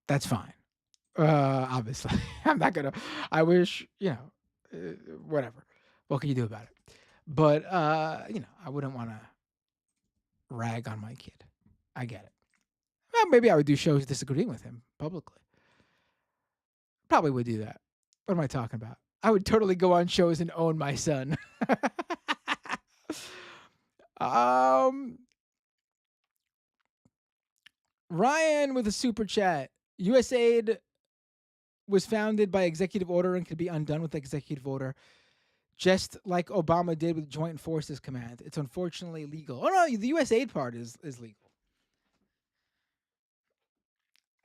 A: that's fine. Obviously, I'm not gonna. I wish, whatever. What can you do about it? But I wouldn't want to rag on my kid. I get it. Well, maybe I would do shows disagreeing with him publicly. Probably would do that. What am I talking about? I would totally go on shows and own my son. Ryan with a super chat. USAID was founded by executive order and could be undone with executive order, just like Obama did with Joint Forces Command. It's unfortunately legal. Oh no, the USAID part is legal.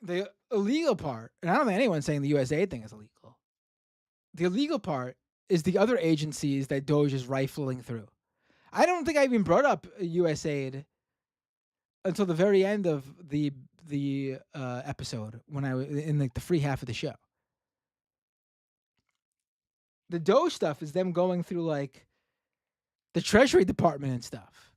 A: The illegal part, and I don't think anyone's saying the USAID thing is illegal. The illegal part is the other agencies that DOGE is rifling through. I don't think I even brought up USAID until the very end of the episode when I was in like the free half of the show. The DOGE stuff is them going through like the Treasury Department and stuff.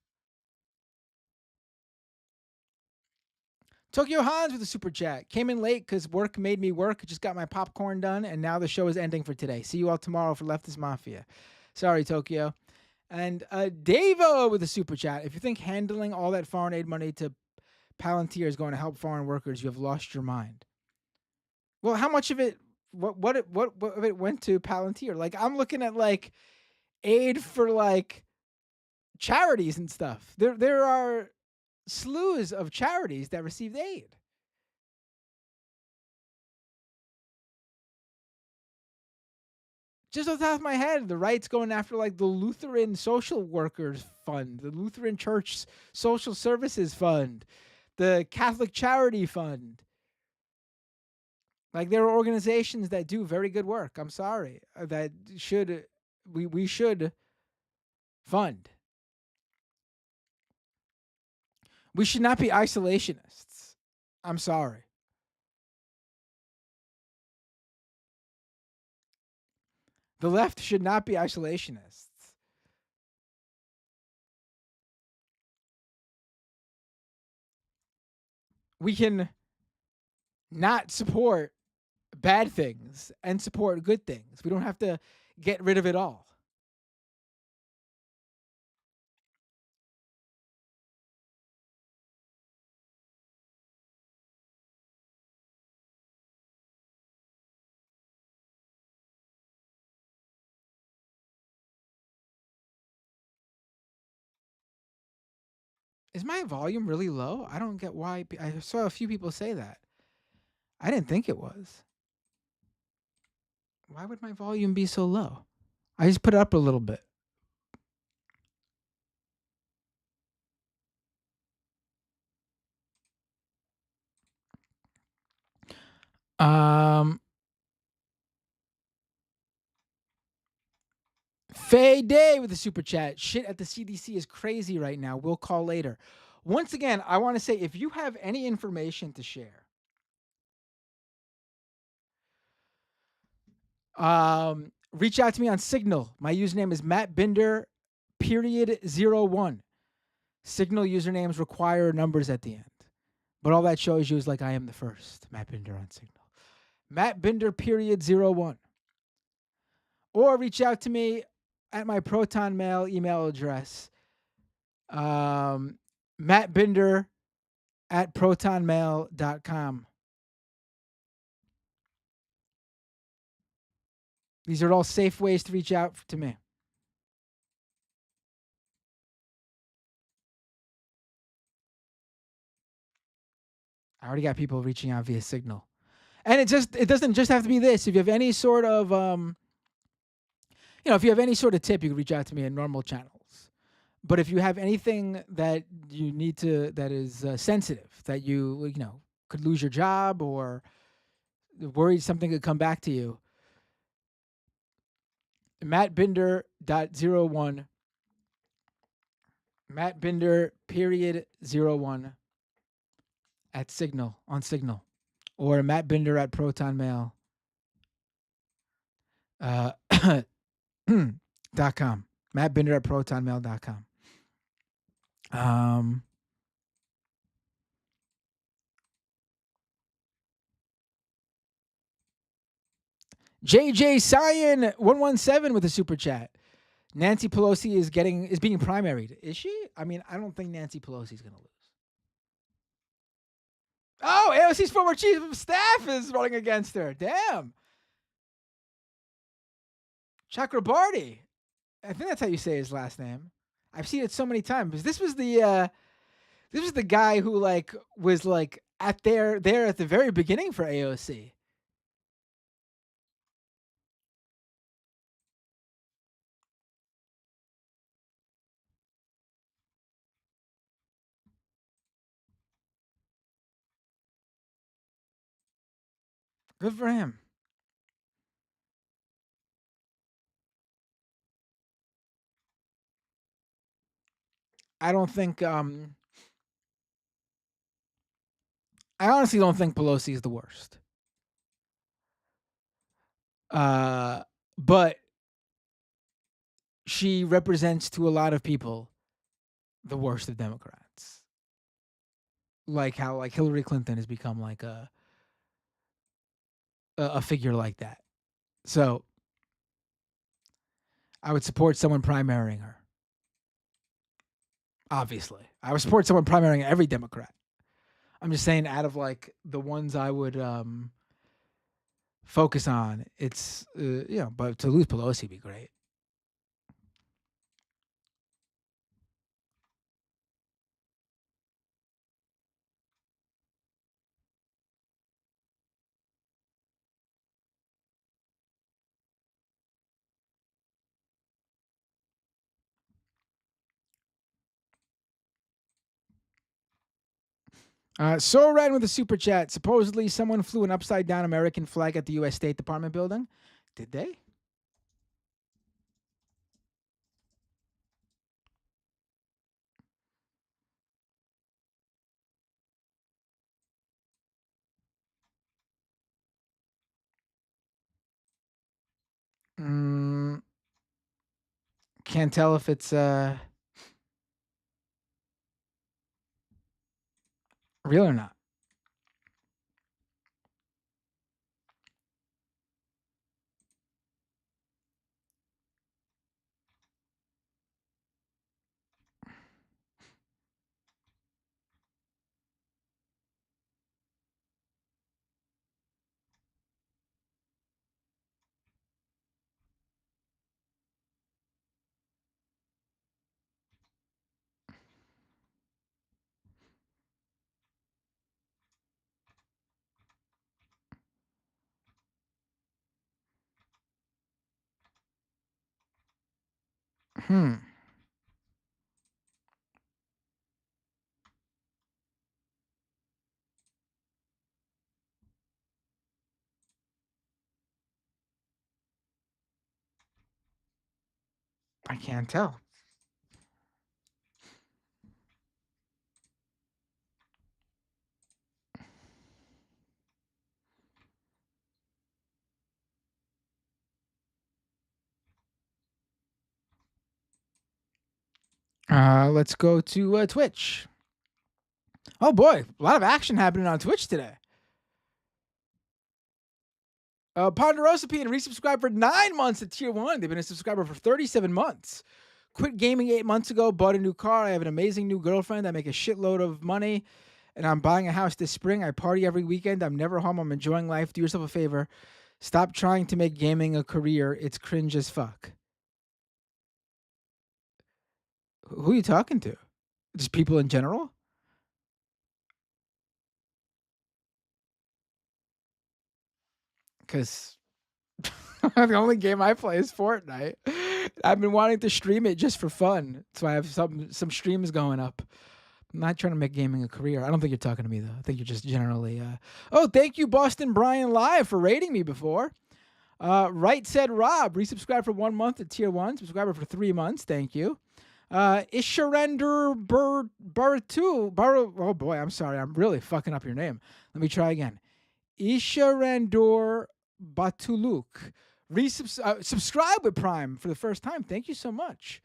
A: Tokyo Hans with a super chat. Came in late because work made me work. Just got my popcorn done, and now the show is ending for today. See you all tomorrow for Leftist Mafia. Sorry, Tokyo. And Davo with a super chat. If you think handling all that foreign aid money to Palantir is going to help foreign workers, you have lost your mind. Well, how much of it? What of it went to Palantir? Like, I'm looking at like aid for like charities and stuff. There are slews of charities that received aid. Just off the top of my head, the right's going after like the Lutheran Social Workers Fund, the Lutheran Church Social Services Fund, the Catholic Charity Fund. Like, there are organizations that do very good work. I'm sorry, that we should fund. We should not be isolationists. I'm sorry. The left should not be isolationists. We can not support bad things and support good things. We don't have to get rid of it all. Is my volume really low? I don't get why. I saw a few people say that. I didn't think it was. Why would my volume be so low? I just put it up a little bit. Faye Day with the super chat. Shit at the CDC is crazy right now. We'll call later. Once again, I want to say if you have any information to share, reach out to me on Signal. My username is Matt Binder, period 01. Signal usernames require numbers at the end. But all that shows you is like I am the first. Matt Binder on Signal. Matt Binder, period 01. Or reach out to me at my Proton Mail email address. Matt Binder at protonmail.com. These are all safe ways to reach out to me. I already got people reaching out via Signal. And it doesn't just have to be this. If you have any sort of if you have any sort of tip, you can reach out to me in normal channels. But if you have anything that you need to that is sensitive, that you could lose your job or worried something could come back to you, mattbinder.01, mattbinder period 01 at Signal, on Signal, or mattbinder at protonmail .com. Mattbinder at protonmail.com. JJ Cyan 117 with a super chat. Nancy Pelosi is being primaried. Is she? I mean, I don't think Nancy Pelosi is going to lose. Oh, AOC's former chief of staff is running against her. Damn. Chakrabarty. I think that's how you say his last name. I've seen it so many times. This was the guy who was there at the very beginning for AOC. Good for him. I don't think I honestly don't think Pelosi is the worst. But she represents to a lot of people the worst of Democrats. Like how Hillary Clinton has become like a figure like that. So I would support someone primarying her. Obviously, I would support someone primarying every Democrat. I'm just saying, out of the ones I would focus on, it's but to lose Pelosi would be great. Soren with a super chat. Supposedly, someone flew an upside down American flag at the U.S. State Department building. Did they? Can't tell if it's real or not. I can't tell. Let's go to Twitch. Oh boy, a lot of action happening on Twitch today. Ponderosa P and resubscribed for 9 months at tier 1. They've been a subscriber for 37 months. Quit gaming 8 months ago, bought a new car. I have an amazing new girlfriend. I make a shitload of money, and I'm buying a house this spring. I party every weekend. I'm never home. I'm enjoying life. Do yourself a favor. Stop trying to make gaming a career. It's cringe as fuck. Who are you talking to? Just people in general? Because the only game I play is Fortnite. I've been wanting to stream it just for fun, so I have some streams going up. I'm not trying to make gaming a career. I don't think you're talking to me though. I think you're just generally. Oh, thank you, Boston Brian Live, for rating me before. Right said Rob, resubscribed for 1 month at tier 1, subscriber for 3 months. Thank you. Isharender Bartu. Oh boy, I'm sorry. I'm really fucking up your name. Let me try again. Isharendor Batuluk. Subscribe with Prime for the first time. Thank you so much.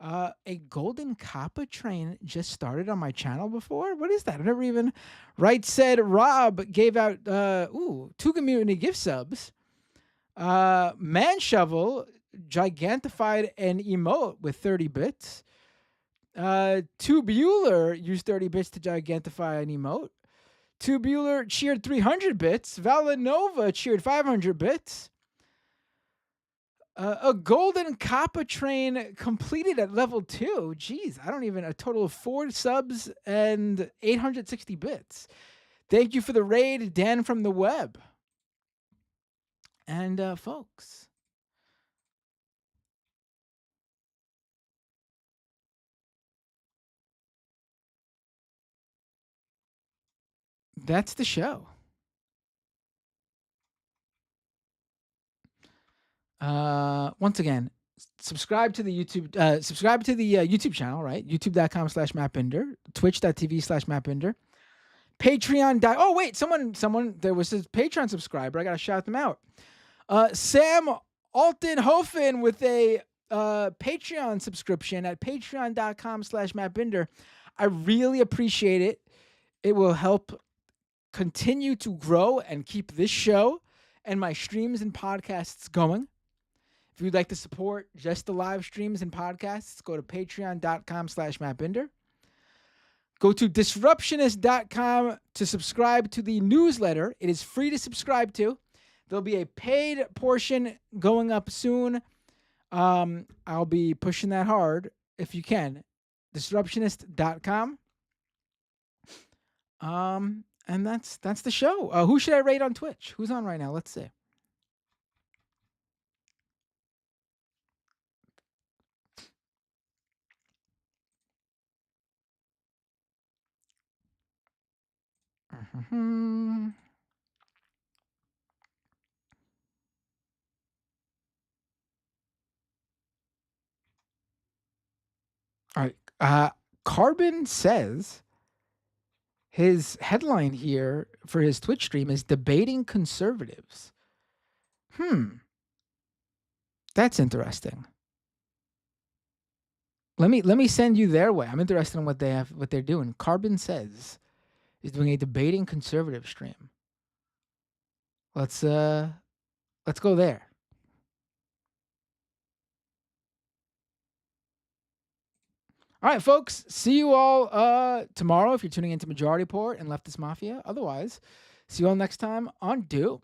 A: A golden kappa train just started on my channel before. What is that? I've never even. Right said Rob gave out 2 community gift subs. Man Shovel gigantified an emote with 30 bits. 2 Bueller used 30 bits to gigantify an emote. 2 Bueller cheered 300 bits. Valanova cheered 500 bits. A golden kappa train completed at level 2. Jeez, I don't even. A total of 4 subs and 860 bits. Thank you for the raid, Dan from the web. And folks, that's the show. Once again, subscribe to the YouTube YouTube channel, right? youtube.com/mapbinder, twitch.tv/mapbinder, Patreon. Oh wait, someone there was a Patreon subscriber. I gotta shout them out. Sam Altenhofen with a Patreon subscription at patreon.com/mapbinder. I really appreciate it. It will help continue to grow and keep this show and my streams and podcasts going. If you'd like to support just the live streams and podcasts, go to patreon.com/mapbinder. Go to disruptionist.com to subscribe to the newsletter. It is free to subscribe to. There'll be a paid portion going up soon. I'll be pushing that hard if you can. Disruptionist.com. And that's the show. Who should I rate on Twitch? Who's on right now? Let's see. All right. Carbon says his headline here for his Twitch stream is debating conservatives. That's interesting. Let me send you their way. I'm interested in what they're doing. Carbon says is doing a debating conservative stream. Let's go there. All right, folks. See you all tomorrow if you're tuning into Majority Report and Leftist Mafia. Otherwise, see you all next time on Do.